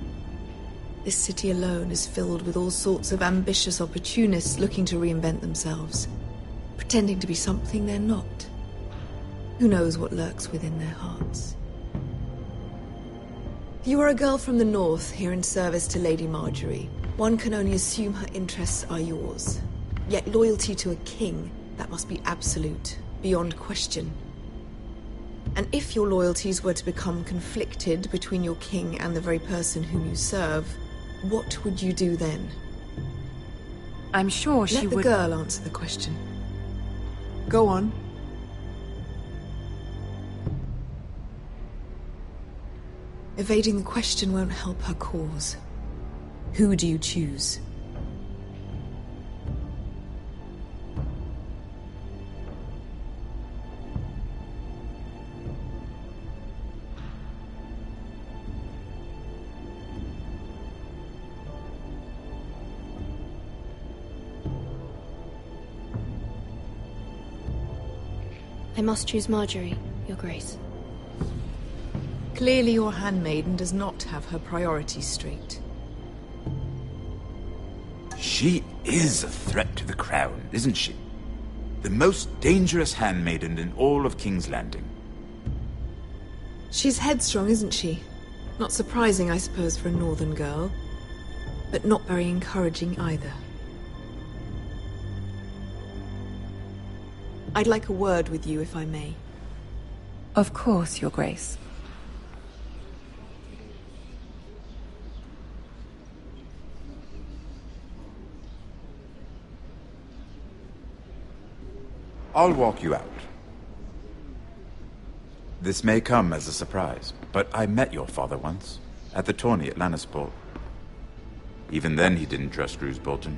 This city alone is filled with all sorts of ambitious opportunists looking to reinvent themselves, pretending to be something they're not. Who knows what lurks within their hearts? You are a girl from the north, here in service to Lady Marjorie. One can only assume her interests are yours. Yet loyalty to a king, that must be absolute, beyond question. And if your loyalties were to become conflicted between your king and the very person whom you serve, what would you do then? I'm sure she would... Let the girl answer the question. Go on. Evading the question won't help her cause. Who do you choose? I must choose Marjorie, Your Grace. Clearly your handmaiden does not have her priorities straight. She is a threat to the crown, isn't she? The most dangerous handmaiden in all of King's Landing. She's headstrong, isn't she? Not surprising, I suppose, for a northern girl. But not very encouraging either. I'd like a word with you, if I may. Of course, Your Grace. I'll walk you out. This may come as a surprise, but I met your father once, at the tourney at Lannisport. Even then he didn't trust Roose Bolton.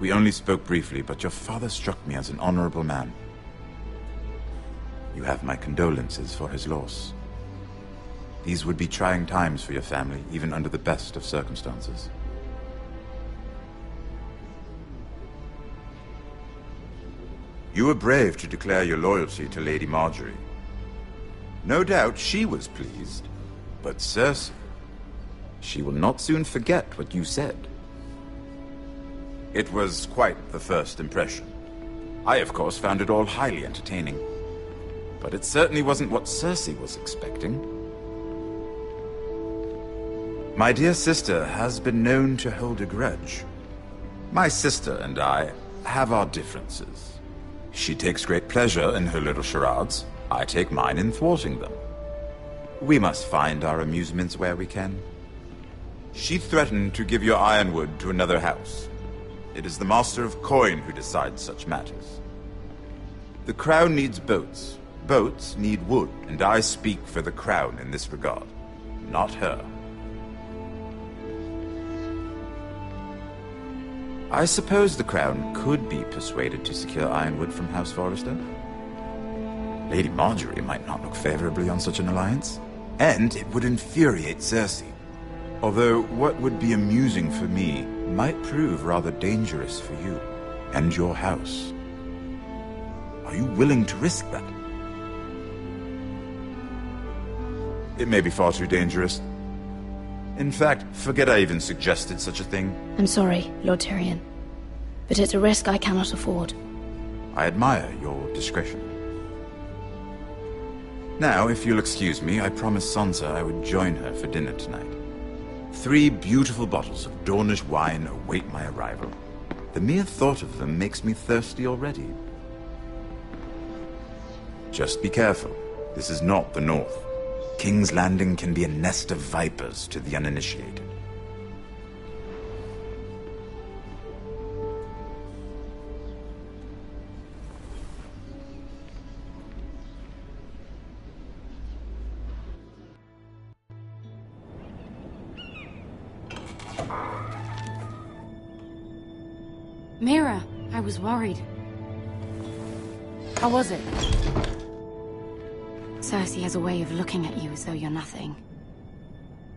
We only spoke briefly, but your father struck me as an honorable man. You have my condolences for his loss. These would be trying times for your family, even under the best of circumstances. You were brave to declare your loyalty to Lady Marjorie. No doubt she was pleased, but Cersei, she will not soon forget what you said. It was quite the first impression. I, of course, found it all highly entertaining. But it certainly wasn't what Cersei was expecting. My dear sister has been known to hold a grudge. My sister and I have our differences. She takes great pleasure in her little charades. I take mine in thwarting them. We must find our amusements where we can. She threatened to give your ironwood to another house. It is the Master of Coin who decides such matters. The Crown needs boats. Boats need wood, and I speak for the Crown in this regard, not her. I suppose the Crown could be persuaded to secure ironwood from House Forrester. Lady Marjorie might not look favorably on such an alliance, and it would infuriate Cersei. Although what would be amusing for me might prove rather dangerous for you and your house. Are you willing to risk that? It may be far too dangerous. In fact, forget I even suggested such a thing. I'm sorry, Lord Tyrion, but it's a risk I cannot afford. I admire your discretion. Now, if you'll excuse me, I promised Sansa I would join her for dinner tonight. 3 beautiful bottles of Dornish wine await my arrival. The mere thought of them makes me thirsty already. Just be careful. This is not the North. King's Landing can be a nest of vipers to the uninitiated. Mira, I was worried. How was it? Cersei has a way of looking at you as though you're nothing.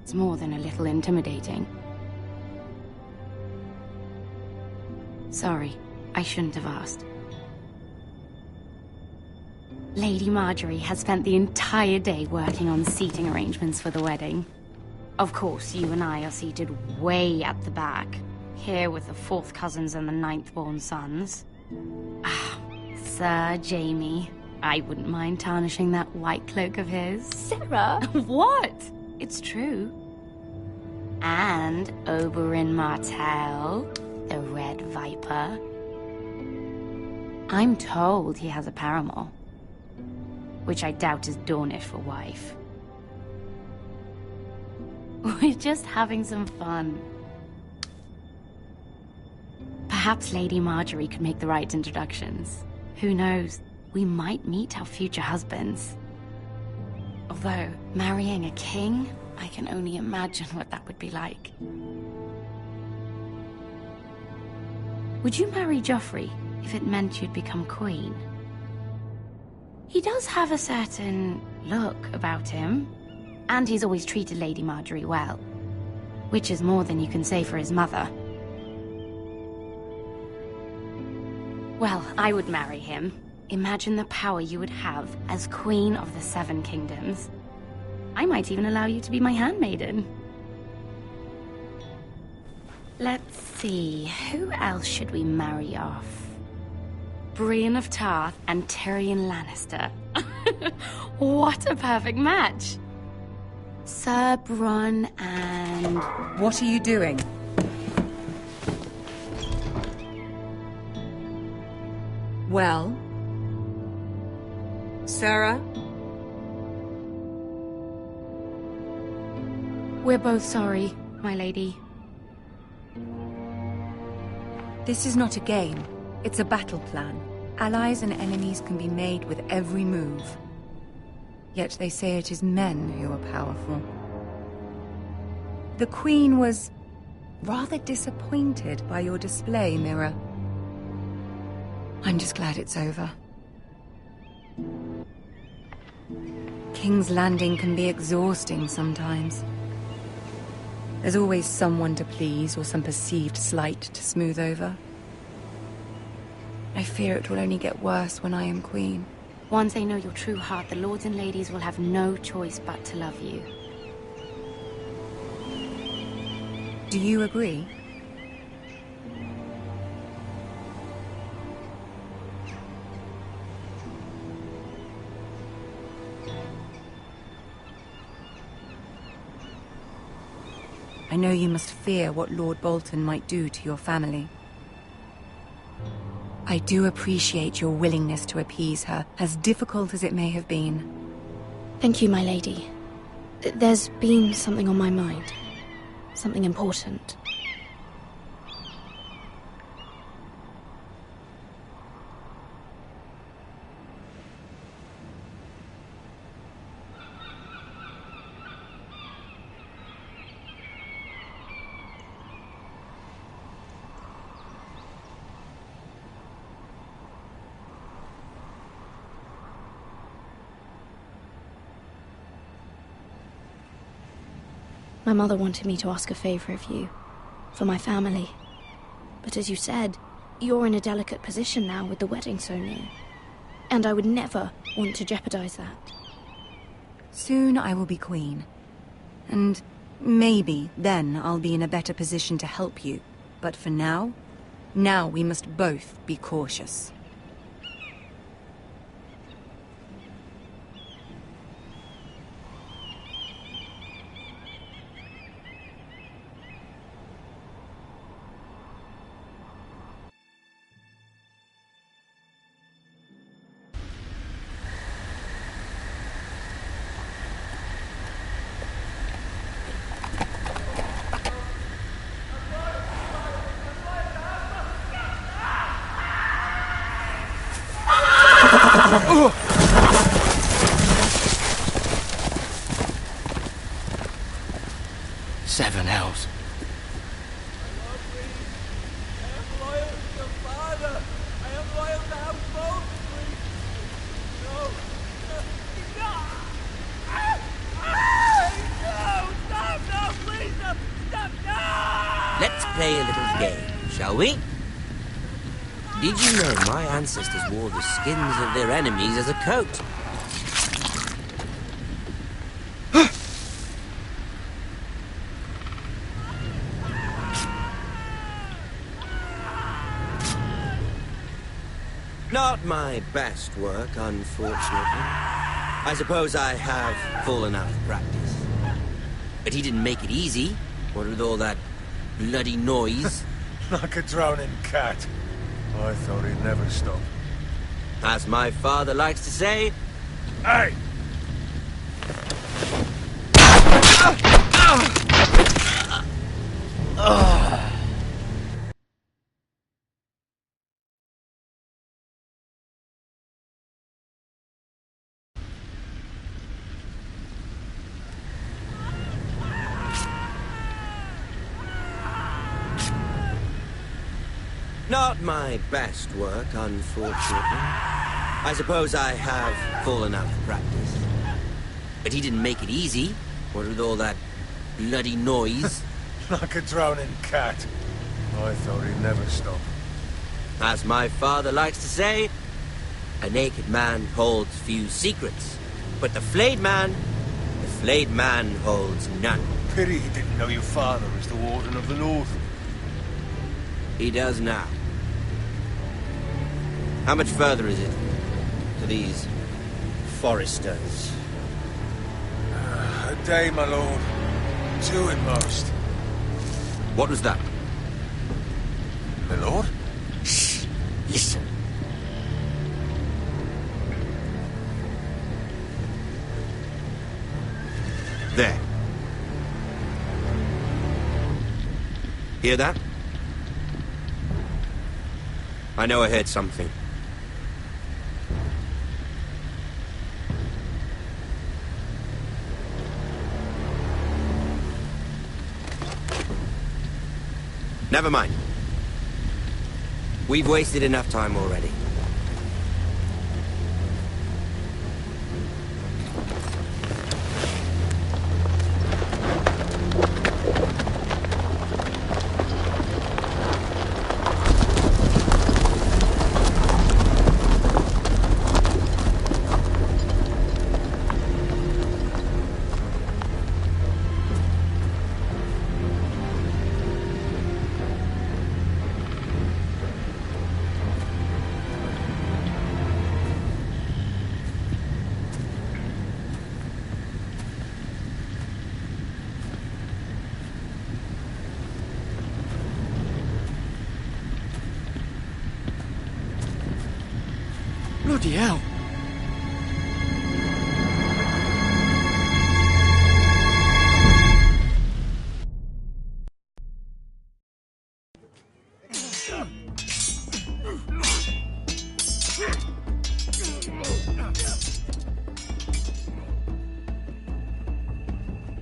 It's more than a little intimidating. Sorry, I shouldn't have asked. Lady Marjorie has spent the entire day working on seating arrangements for the wedding. Of course, you and I are seated way at the back, here with the 4th cousins and the 9th-born sons. Ah, Sir Jaime. I wouldn't mind tarnishing that white cloak of his. Sarah! What? It's true. And Oberyn Martell, the Red Viper. I'm told he has a paramour, which I doubt is Dornish for wife. We're just having some fun. Perhaps Lady Marjorie could make the right introductions. Who knows? We might meet our future husbands. Although, marrying a king, I can only imagine what that would be like. Would you marry Joffrey if it meant you'd become queen? He does have a certain look about him, and he's always treated Lady Marjorie well, which is more than you can say for his mother. Well, I would marry him. Imagine the power you would have as Queen of the Seven Kingdoms. I might even allow you to be my handmaiden. Let's see, who else should we marry off? Brienne of Tarth and Tyrion Lannister. What a perfect match! Sir Bronn and... What are you doing? Well? Sarah? We're both sorry, my lady. This is not a game. It's a battle plan. Allies and enemies can be made with every move. Yet they say it is men who are powerful. The Queen was rather disappointed by your display, Mira. I'm just glad it's over. King's Landing can be exhausting sometimes. There's always someone to please or some perceived slight to smooth over. I fear it will only get worse when I am queen. Once they know your true heart, the lords and ladies will have no choice but to love you. Do you agree? I know you must fear what Lord Bolton might do to your family. I do appreciate your willingness to appease her, as difficult as it may have been. Thank you, my lady. There's been something on my mind. Something important. My mother wanted me to ask a favor of you, for my family. But as you said, you're in a delicate position now with the wedding so near. And I would never want to jeopardize that. Soon I will be queen. And maybe then I'll be in a better position to help you. But for now we must both be cautious. Seven hells. Let's play a little game, shall we? Did you know my ancestors wore the skins of their enemies as a coat? Not my best work, unfortunately. I suppose I have fallen out of practice. But he didn't make it easy, what with all that bloody noise. Like a drowning cat. I thought he'd never stop. As my father likes to say... Hey! Not my best work, unfortunately. I suppose I have fallen out of practice. But he didn't make it easy, what with all that bloody noise. Like a drowning cat. I thought he'd never stop. As my father likes to say... A naked man holds few secrets, but the flayed man holds none. Pity he didn't know your father was the Warden of the North. He does now. How much further is it to these foresters? A day, my lord. 2 at most. What was that? My lord? Shh! Listen. There. Hear that? I know I heard something. Never mind. We've wasted enough time already. Bloody hell.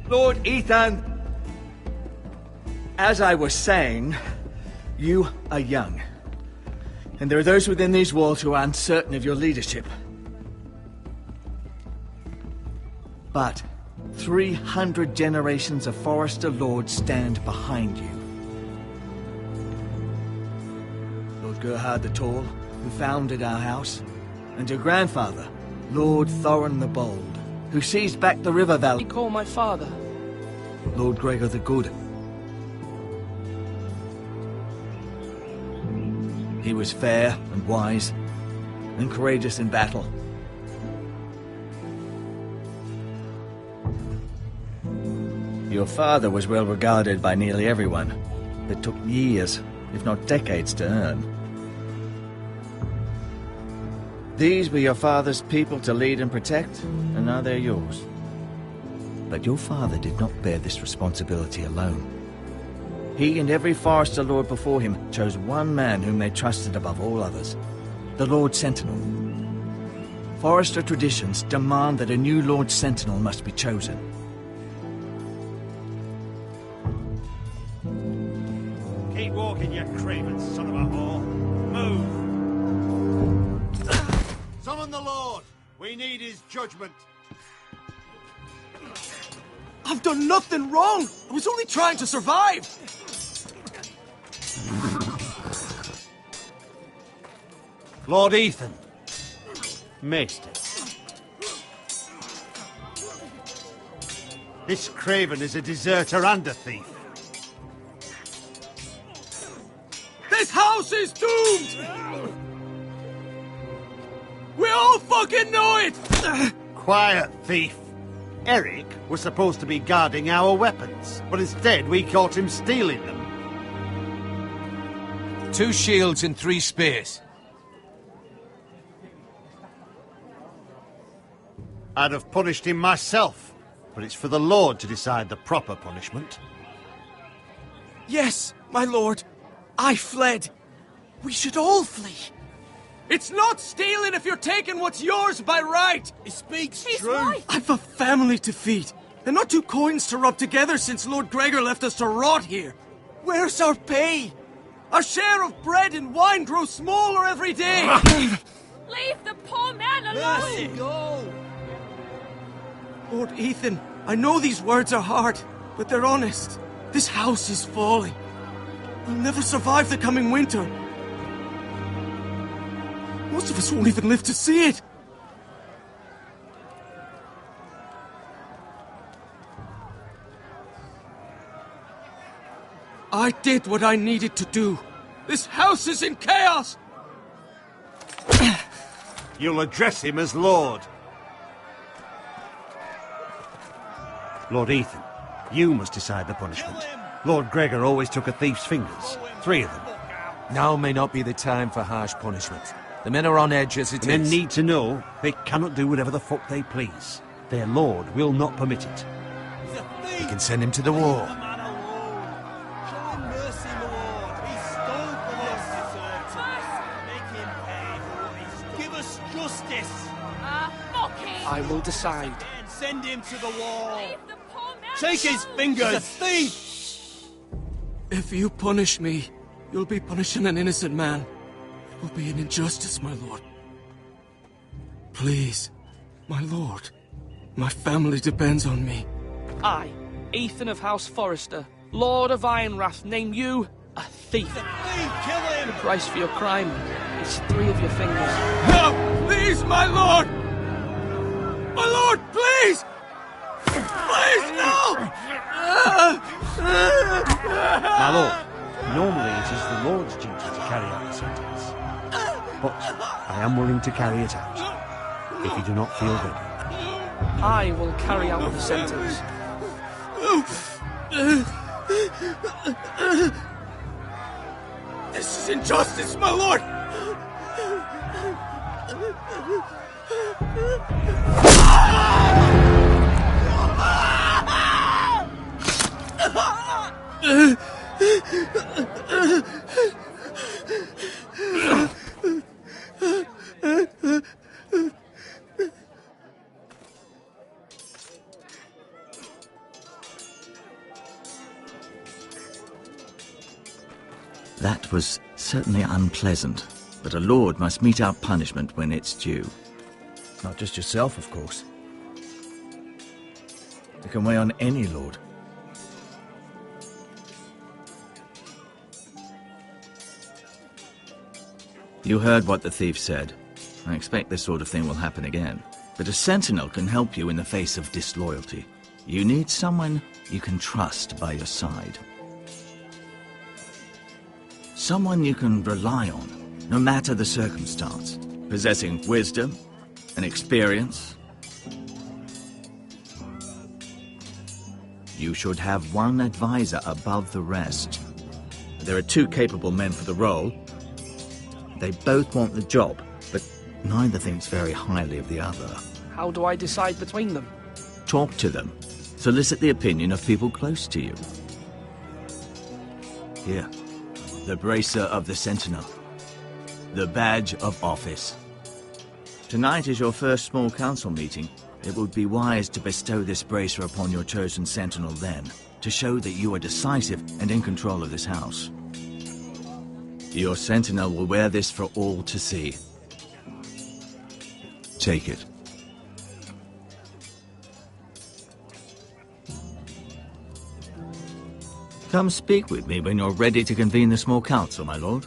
Lord Ethan, as I was saying, you are young. And there are those within these walls who are uncertain of your leadership. But 300 generations of Forester Lords stand behind you. Lord Gerhard the Tall, who founded our house, and your grandfather, Lord Thorin the Bold, who seized back the river valley. You call my father? Lord Gregor the Good. He was fair and wise, and courageous in battle. Your father was well regarded by nearly everyone, but took years, if not decades, to earn. These were your father's people to lead and protect, and now they're yours. But your father did not bear this responsibility alone. He and every Forester Lord before him chose one man whom they trusted above all others, the Lord Sentinel. Forester traditions demand that a new Lord Sentinel must be chosen. Keep walking, you craven son of a whore. Move! Summon the Lord! We need his judgment. I've done nothing wrong! I was only trying to survive! Lord Ethan. Maester. This craven is a deserter and a thief. This house is doomed! We all fucking know it! Quiet, thief. Eric was supposed to be guarding our weapons, but instead we caught him stealing them. 2 shields and 3 spears. I'd have punished him myself, but it's for the Lord to decide the proper punishment. Yes, my lord. I fled. We should all flee. It's not stealing if you're taking what's yours by right. He speaks He's true. right. I've a family to feed, and not 2 coins to rub together since Lord Gregor left us to rot here. Where's our pay? Our share of bread and wine grows smaller every day. Leave the poor man alone! Mercy, go! Lord Ethan, I know these words are hard, but they're honest. This house is falling. We'll never survive the coming winter. Most of us won't even live to see it. I did what I needed to do. This house is in chaos! You'll address him as Lord. Lord Ethan, you must decide the punishment. Lord Gregor always took a thief's fingers. 3 of them. Now may not be the time for harsh punishment. The men are on edge as it is. Men need to know they cannot do whatever the fuck they please. Their lord will not permit it. We can send him to the war. I will decide. Send him to the wall. Take his fingers. He's a thief. If you punish me, you'll be punishing an innocent man. It will be an injustice, my lord. Please, my lord. My family depends on me. I, Ethan of House Forrester, Lord of Ironrath, name you a thief. Kill him. The price for your crime is 3 of your fingers. No, please, my lord. My lord, please! Please, no! My lord, normally it is the Lord's duty to carry out the sentence. But I am willing to carry it out, if you do not feel ready. I will carry out the sentence. This is injustice, my lord! That was certainly unpleasant, but a lord must mete out punishment when it's due. Not just yourself, of course. It can weigh on any lord. You heard what the thief said. I expect this sort of thing will happen again. But a sentinel can help you in the face of disloyalty. You need someone you can trust by your side. Someone you can rely on, no matter the circumstance. Possessing wisdom and experience. You should have one advisor above the rest. There are 2 capable men for the role. They both want the job, but neither thinks very highly of the other. How do I decide between them? Talk to them. Solicit the opinion of people close to you. Here, the bracer of the Sentinel. The badge of office. Tonight is your first small council meeting. It would be wise to bestow this bracer upon your chosen Sentinel then, to show that you are decisive and in control of this house. Your Sentinel will wear this for all to see. Take it. Come speak with me when you're ready to convene the small council, my lord.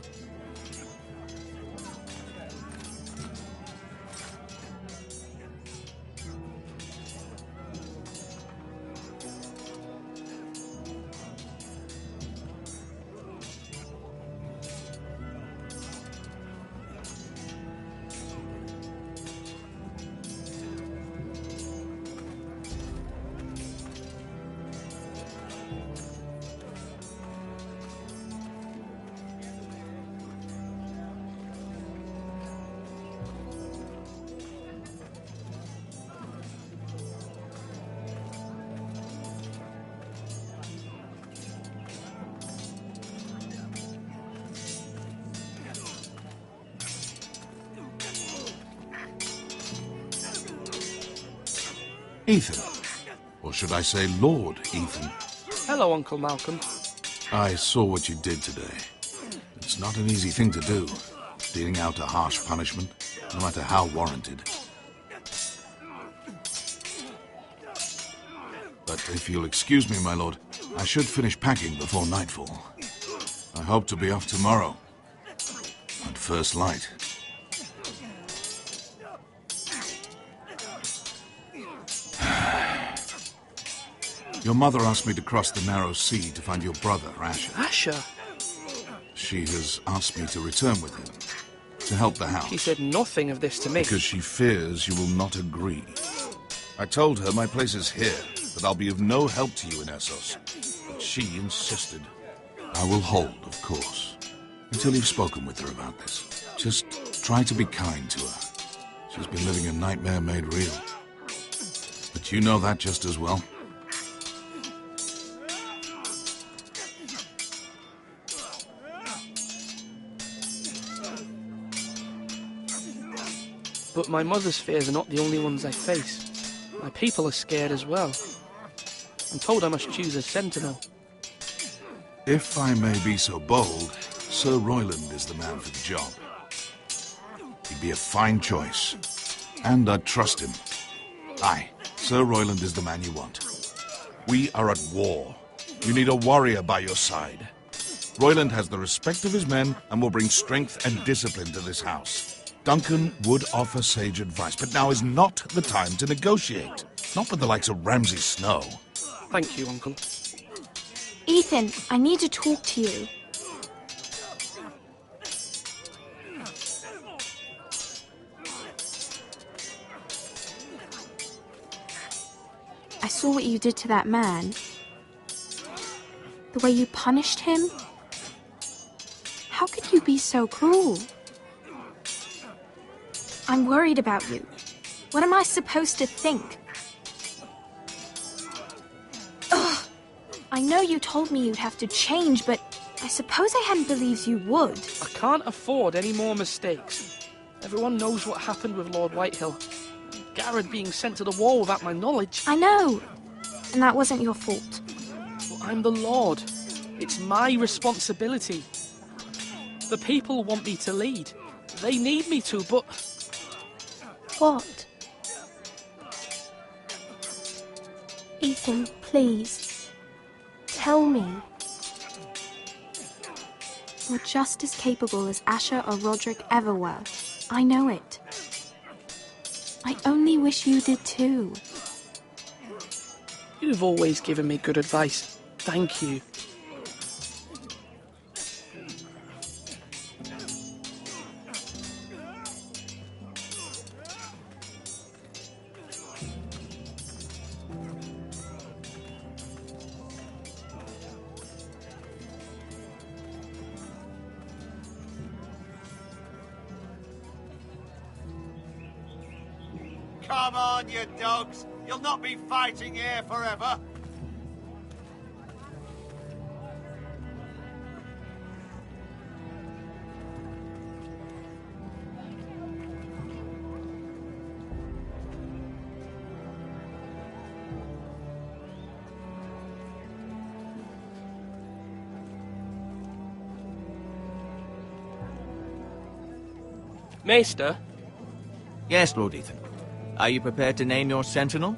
Ethan. Or should I say Lord Ethan? Hello, Uncle Malcolm. I saw what you did today. It's not an easy thing to do, dealing out a harsh punishment, no matter how warranted. But if you'll excuse me, my lord, I should finish packing before nightfall. I hope to be off tomorrow, at first light. Your mother asked me to cross the narrow sea to find your brother, Asher. Asher? She has asked me to return with him, to help the house. She said nothing of this to me. Because she fears you will not agree. I told her my place is here, that I'll be of no help to you in Essos. But she insisted. I will hold, of course, until you've spoken with her about this. Just try to be kind to her. She's been living a nightmare made real. But you know that just as well. But my mother's fears are not the only ones I face. My people are scared as well. I'm told I must choose a sentinel. If I may be so bold, Sir Royland is the man for the job. He'd be a fine choice. And I'd trust him. Aye, Sir Royland is the man you want. We are at war. You need a warrior by your side. Royland has the respect of his men and will bring strength and discipline to this house. Duncan would offer sage advice, but now is not the time to negotiate. Not with the likes of Ramsay Snow. Thank you, Uncle. Ethan, I need to talk to you. I saw what you did to that man. The way you punished him. How could you be so cruel? I'm worried about you. What am I supposed to think? Ugh. I know you told me you'd have to change, but I suppose I hadn't believed you would. I can't afford any more mistakes. Everyone knows what happened with Lord Whitehill. Garrett being sent to the war without my knowledge. I know. And that wasn't your fault. But I'm the Lord. It's my responsibility. The people want me to lead. They need me to, but... What? Ethan, please. Tell me. You're just as capable as Asher or Roderick ever were. I know it. I only wish you did too. You've always given me good advice. Thank you. Come on, you dogs. You'll not be fighting here forever. Maester? Yes, Lord Ethan. Are you prepared to name your sentinel?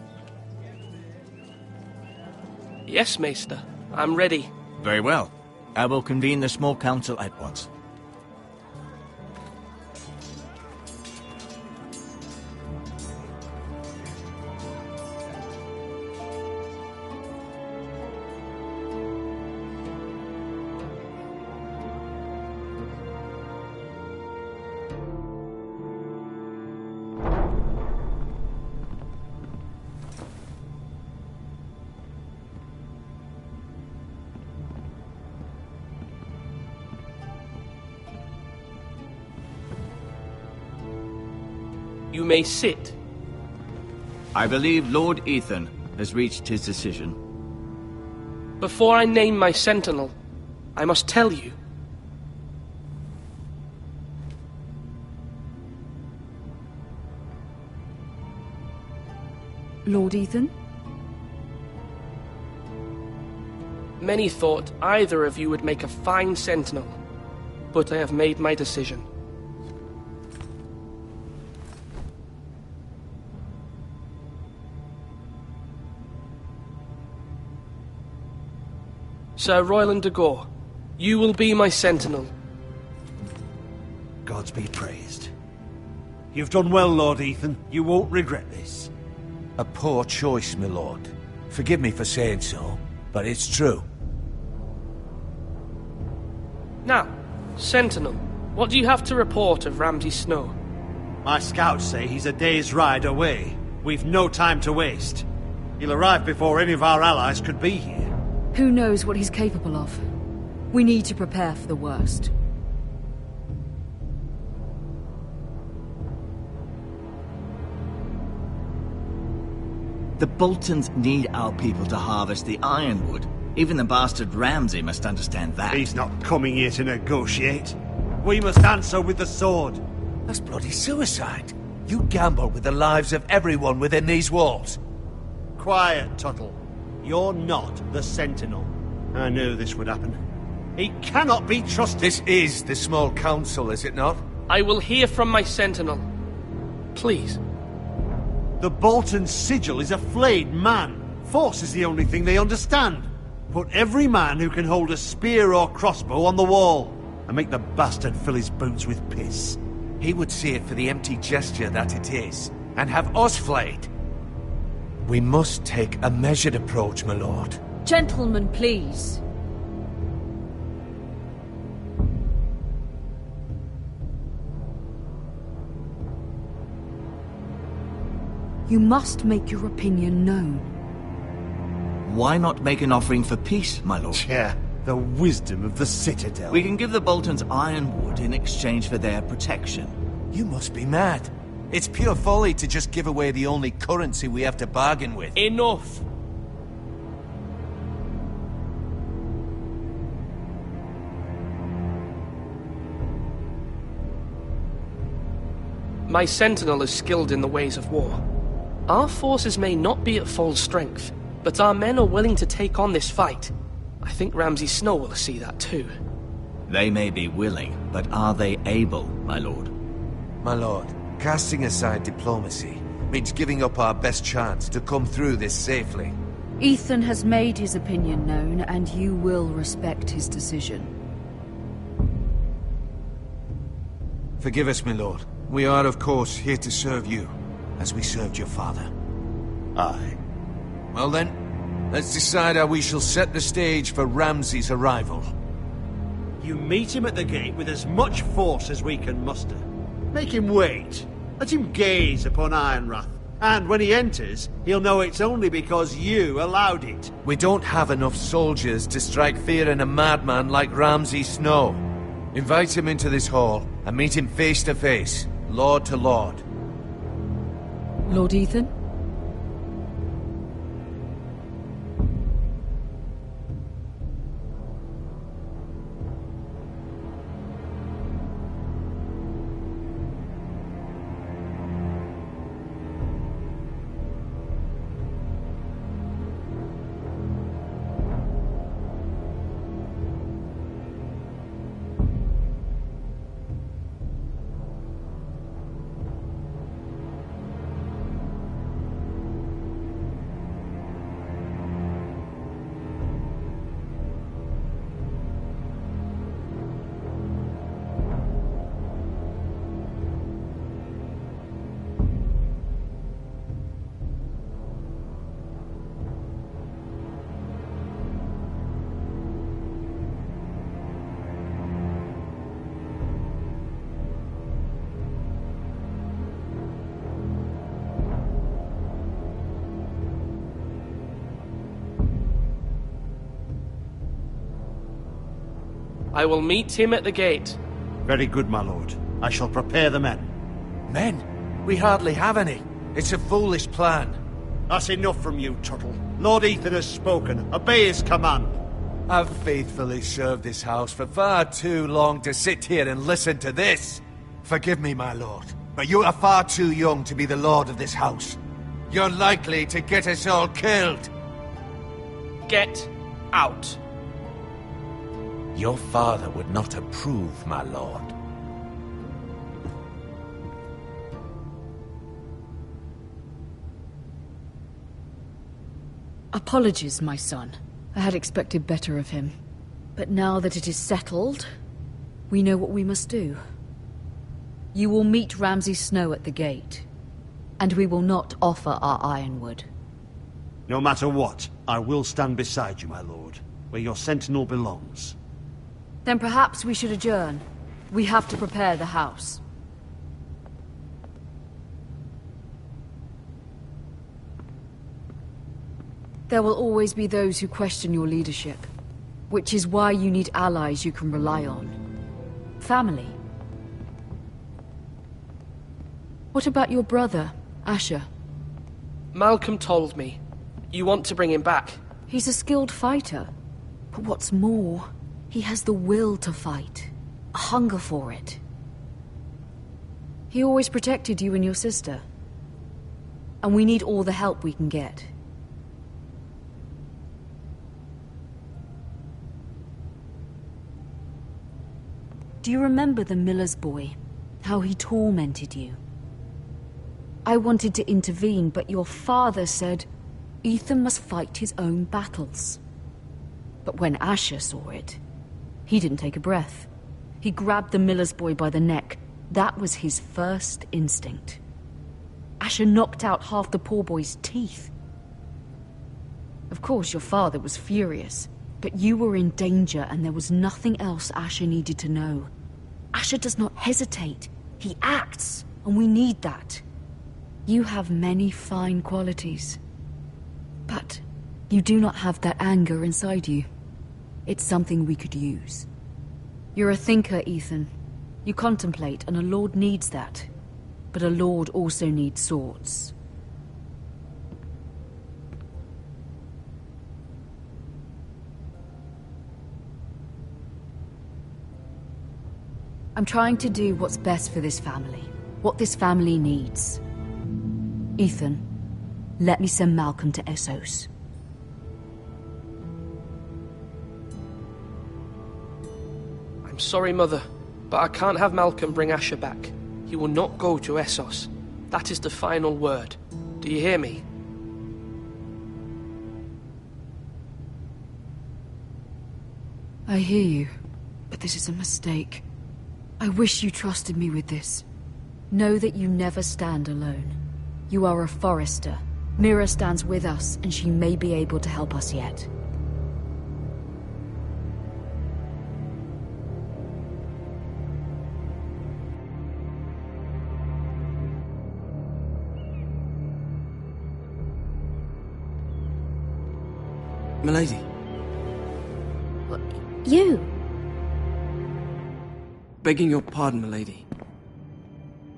Yes, Maester. I'm ready. Very well. I will convene the small council at once. You may sit. I believe Lord Ethan has reached his decision. Before I name my sentinel, I must tell you. Lord Ethan? Many thought either of you would make a fine sentinel, but I have made my decision. Sir Royland de Gore, you will be my sentinel. Gods be praised. You've done well, Lord Ethan. You won't regret this. A poor choice, my lord. Forgive me for saying so, but it's true. Now, Sentinel, what do you have to report of Ramsay Snow? My scouts say he's a day's ride away. We've no time to waste. He'll arrive before any of our allies could be here. Who knows what he's capable of? We need to prepare for the worst. The Boltons need our people to harvest the ironwood. Even the bastard Ramsay must understand that. He's not coming here to negotiate. We must answer with the sword. That's bloody suicide. You gamble with the lives of everyone within these walls. Quiet, Tuttle. You're not the Sentinel. I knew this would happen. He cannot be trusted. This is the small council, is it not? I will hear from my Sentinel. Please. The Bolton sigil is a flayed man. Force is the only thing they understand. Put every man who can hold a spear or crossbow on the wall, and make the bastard fill his boots with piss. He would see it for the empty gesture that it is, and have us flayed. We must take a measured approach, my lord. Gentlemen, please. You must make your opinion known. Why not make an offering for peace, my lord? Yeah, the wisdom of the Citadel. We can give the Boltons ironwood in exchange for their protection. You must be mad. It's pure folly to just give away the only currency we have to bargain with. Enough! My Sentinel is skilled in the ways of war. Our forces may not be at full strength, but our men are willing to take on this fight. I think Ramsay Snow will see that too. They may be willing, but are they able, my lord? My lord, casting aside diplomacy means giving up our best chance to come through this safely. Ethan has made his opinion known, and you will respect his decision. Forgive us, my lord. We are, of course, here to serve you, as we served your father. Aye. Well then, let's decide how we shall set the stage for Ramsay's arrival. You meet him at the gate with as much force as we can muster. Make him wait. Let him gaze upon Ironrath. And when he enters, he'll know it's only because you allowed it. We don't have enough soldiers to strike fear in a madman like Ramsay Snow. Invite him into this hall, and meet him face to face, lord to lord. Lord Ethan? I will meet him at the gate. Very good, my lord. I shall prepare the men. Men? We hardly have any. It's a foolish plan. That's enough from you, Tuttle. Lord Ethan has spoken. Obey his command. I've faithfully served this house for far too long to sit here and listen to this. Forgive me, my lord, but you are far too young to be the lord of this house. You're likely to get us all killed. Get out. Your father would not approve, my lord. Apologies, my son. I had expected better of him. But now that it is settled, we know what we must do. You will meet Ramsay Snow at the gate, and we will not offer our ironwood. No matter what, I will stand beside you, my lord, where your sentinel belongs. Then perhaps we should adjourn. We have to prepare the house. There will always be those who question your leadership, which is why you need allies you can rely on. Family. What about your brother, Asher? Malcolm told me. You want to bring him back? He's a skilled fighter. But what's more, he has the will to fight. A hunger for it. He always protected you and your sister. And we need all the help we can get. Do you remember the miller's boy? How he tormented you? I wanted to intervene, but your father said Ethan must fight his own battles. But when Asher saw it, he didn't take a breath. He grabbed the miller's boy by the neck. That was his first instinct. Asher knocked out half the poor boy's teeth. Of course, your father was furious, but you were in danger and there was nothing else Asher needed to know. Asher does not hesitate. He acts, and we need that. You have many fine qualities. But you do not have that anger inside you. It's something we could use. You're a thinker, Ethan. You contemplate, and a lord needs that. But a lord also needs swords. I'm trying to do what's best for this family. What this family needs. Ethan, let me send Malcolm to Essos. I'm sorry, Mother, but I can't have Malcolm bring Asher back. He will not go to Essos. That is the final word. Do you hear me? I hear you, but this is a mistake. I wish you trusted me with this. Know that you never stand alone. You are a Forrester. Mira stands with us, and she may be able to help us yet. Milady. You? Begging your pardon, milady.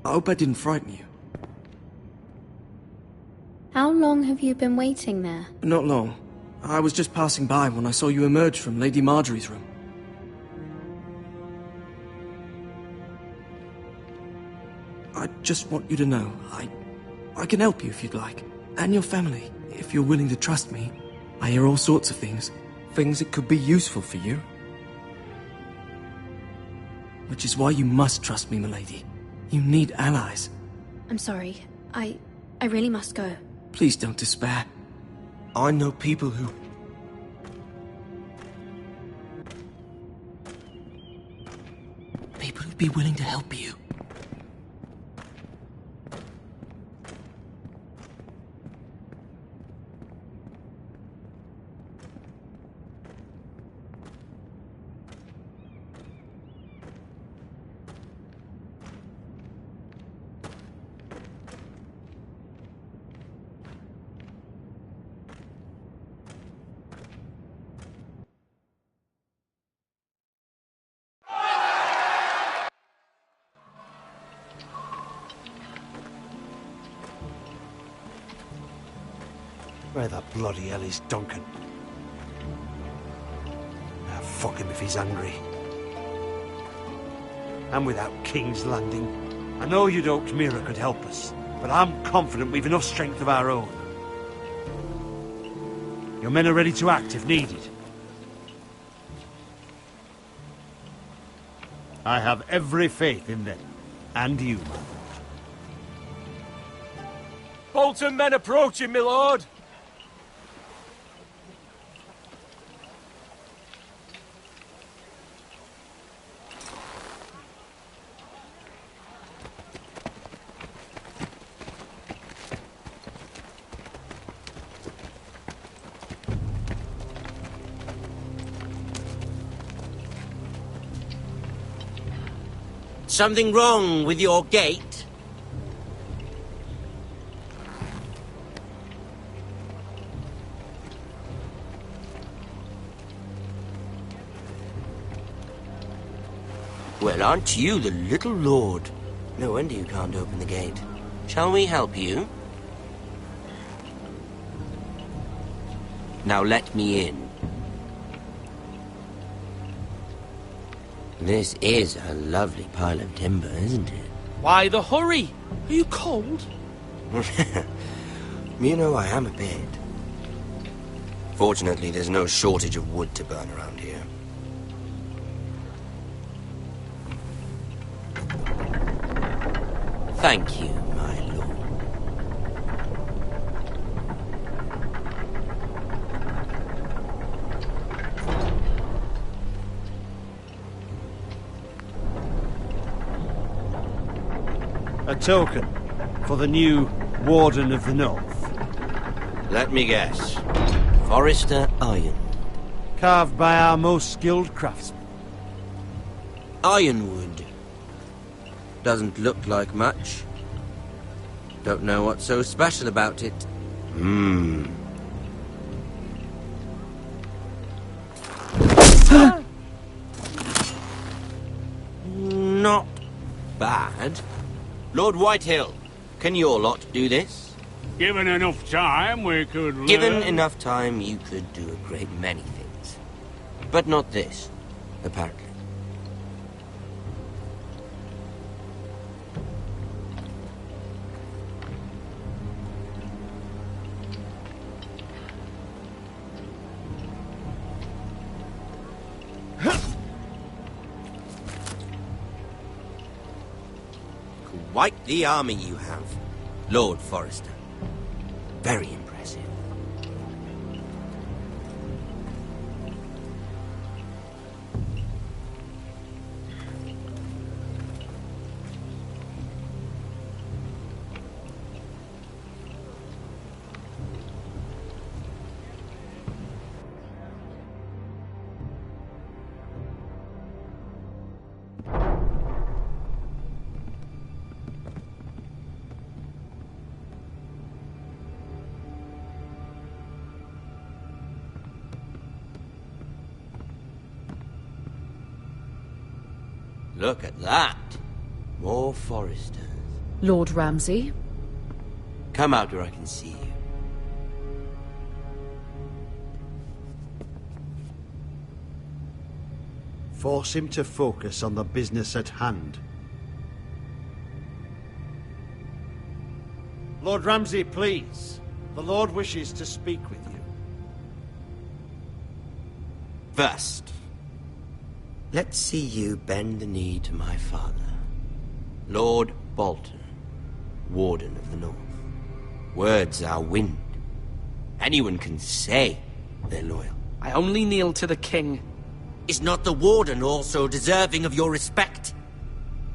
I hope I didn't frighten you. How long have you been waiting there? Not long. I was just passing by when I saw you emerge from Lady Marjorie's room. I just want you to know, I can help you if you'd like. And your family, if you're willing to trust me. I hear all sorts of things. Things that could be useful for you. Which is why you must trust me, milady. You need allies. I'm sorry. I really must go. Please don't despair. I know people who... People who'd be willing to help you. Where the bloody hell is Duncan? Ah, fuck him if he's angry. And without King's Landing. I know you'd hoped Mira could help us, but I'm confident we've enough strength of our own. Your men are ready to act if needed. I have every faith in them. And you, my lord. Bolton men approaching, my lord! Something wrong with your gate? Well, aren't you the little lord? No wonder you can't open the gate. Shall we help you? Now let me in. This is a lovely pile of timber, isn't it? Why the hurry? Are you cold? You know, I am a bit. Fortunately, there's no shortage of wood to burn around here. Thank you, my lord. A token for the new Warden of the North. Let me guess. Forrester Iron. Carved by our most skilled craftsmen. Ironwood. Doesn't look like much. Don't know what's so special about it. Not bad. Lord Whitehill, can your lot do this? Given enough time, we could learn. Given enough time, you could do a great many things. But not this, apparently. Quite the army you have, Lord Forrester. Very impressive. Look at that. More Forresters. Lord Ramsay? Come out where I can see you. Force him to focus on the business at hand. Lord Ramsay, please. The Lord wishes to speak with you. First, let's see you bend the knee to my father, Lord Bolton, Warden of the North. Words are wind. Anyone can say they're loyal. I only kneel to the king. Is not the Warden also deserving of your respect?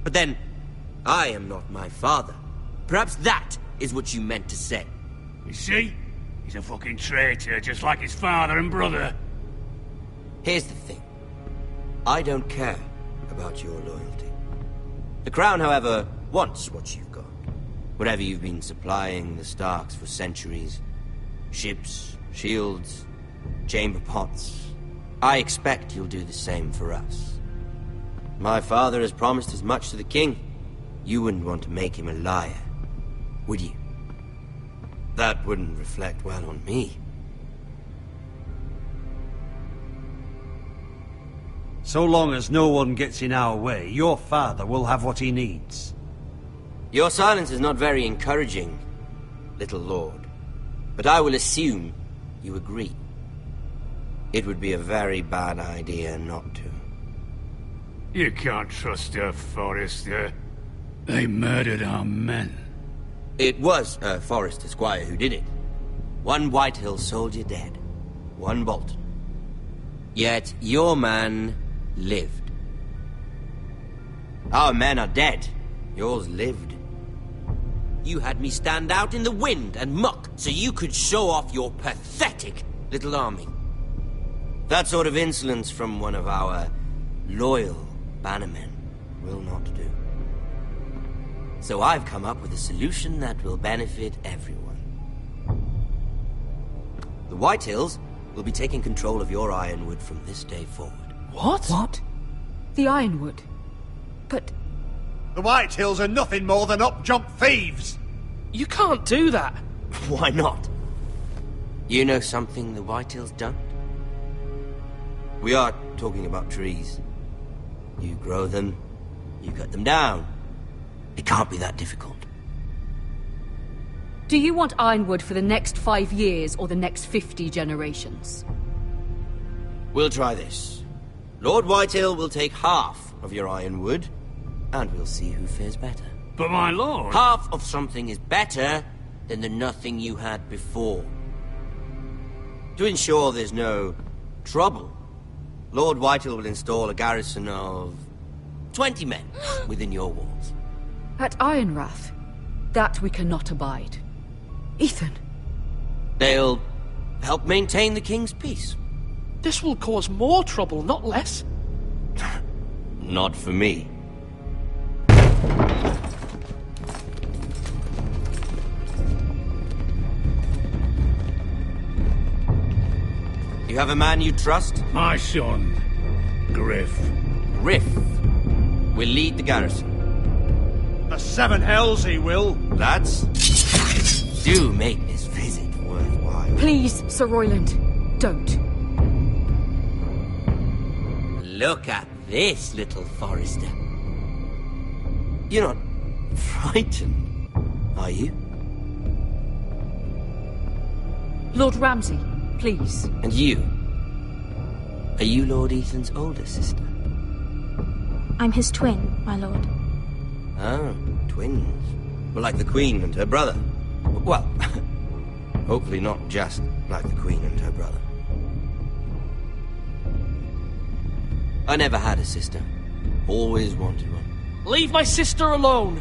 But then, I am not my father. Perhaps that is what you meant to say. You see? He's a fucking traitor, just like his father and brother. Here's the thing. I don't care about your loyalty. The Crown, however, wants what you've got. Whatever you've been supplying the Starks for centuries. Ships, shields, chamber pots. I expect you'll do the same for us. My father has promised as much to the king. You wouldn't want to make him a liar, would you? That wouldn't reflect well on me. So long as no one gets in our way, your father will have what he needs. Your silence is not very encouraging, little lord. But I will assume you agree. It would be a very bad idea not to. You can't trust her, Forrester. They murdered our men. It was a Forrester squire who did it. One Whitehill soldier dead. One Bolton. Yet your man lived. Our men are dead. Yours lived. You had me stand out in the wind and muck so you could show off your pathetic little army. That sort of insolence from one of our loyal bannermen will not do. So I've come up with a solution that will benefit everyone. The Whitehills will be taking control of your Ironwood from this day forward. What? What? The Ironwood? But... The Whitehills are nothing more than up-jump thieves! You can't do that! Why not? You know something the Whitehills don't? We are talking about trees. You grow them, you cut them down. It can't be that difficult. Do you want Ironwood for the next 5 years or the next 50 generations? We'll try this. Lord Whitehill will take half of your Ironwood, and we'll see who fares better. But my lord... Half of something is better than the nothing you had before. To ensure there's no trouble, Lord Whitehill will install a garrison of 20 men within your walls. At Ironrath? That we cannot abide. Ethan! They'll help maintain the king's peace. This will cause more trouble, not less. Not for me. You have a man you trust? My son, Griff. Griff will lead the garrison. The seven hells he will. Lads, do make this visit worthwhile. Please, Sir Royland, don't. Look at this, little Forester. You're not frightened, are you? Lord Ramsay, please. And you? Are you Lord Ethan's older sister? I'm his twin, my lord. Oh, twins. Well, like the Queen and her brother. Well, hopefully not just like the Queen and her brother. I never had a sister. Always wanted one. Leave my sister alone!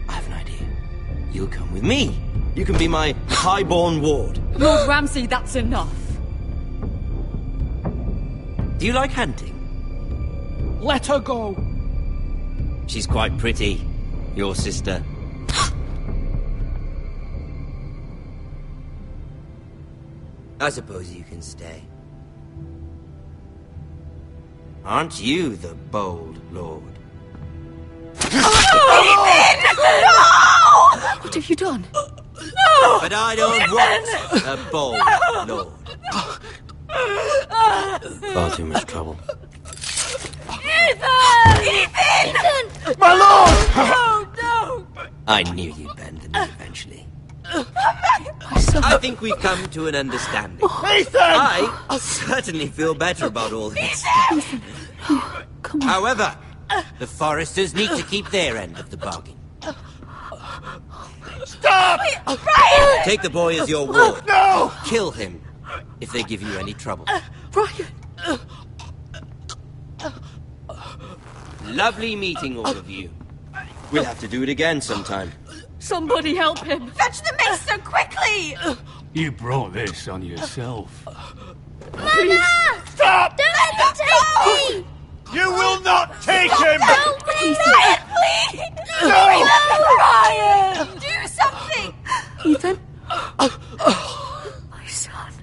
I have an idea. You'll come with me. You can be my highborn ward. Lord Ramsay, that's enough. Do you like hunting? Let her go! She's quite pretty, your sister. I suppose you can stay. Aren't you the bold lord? What have you done? No! But I don't want a bold lord. Far too much trouble. Ethan! My lord! No, no! I knew you'd bend the knee eventually. I think we've come to an understanding. Ethan! I certainly feel better about all this. Ethan, come on. However, the Foresters need to keep their end of the bargain. Stop! Brian! Take the boy as your ward. No! Kill him if they give you any trouble. Brian! Lovely meeting all of you. We'll have to do it again sometime. Somebody help him! Fetch the maester, quickly! You brought this on yourself. Mama! Stop! Don't let him take me! You will not take him! Don't please! Brian, please! No! Brian! Do something! Ethan? My son.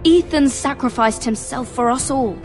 Ethan sacrificed himself for us all.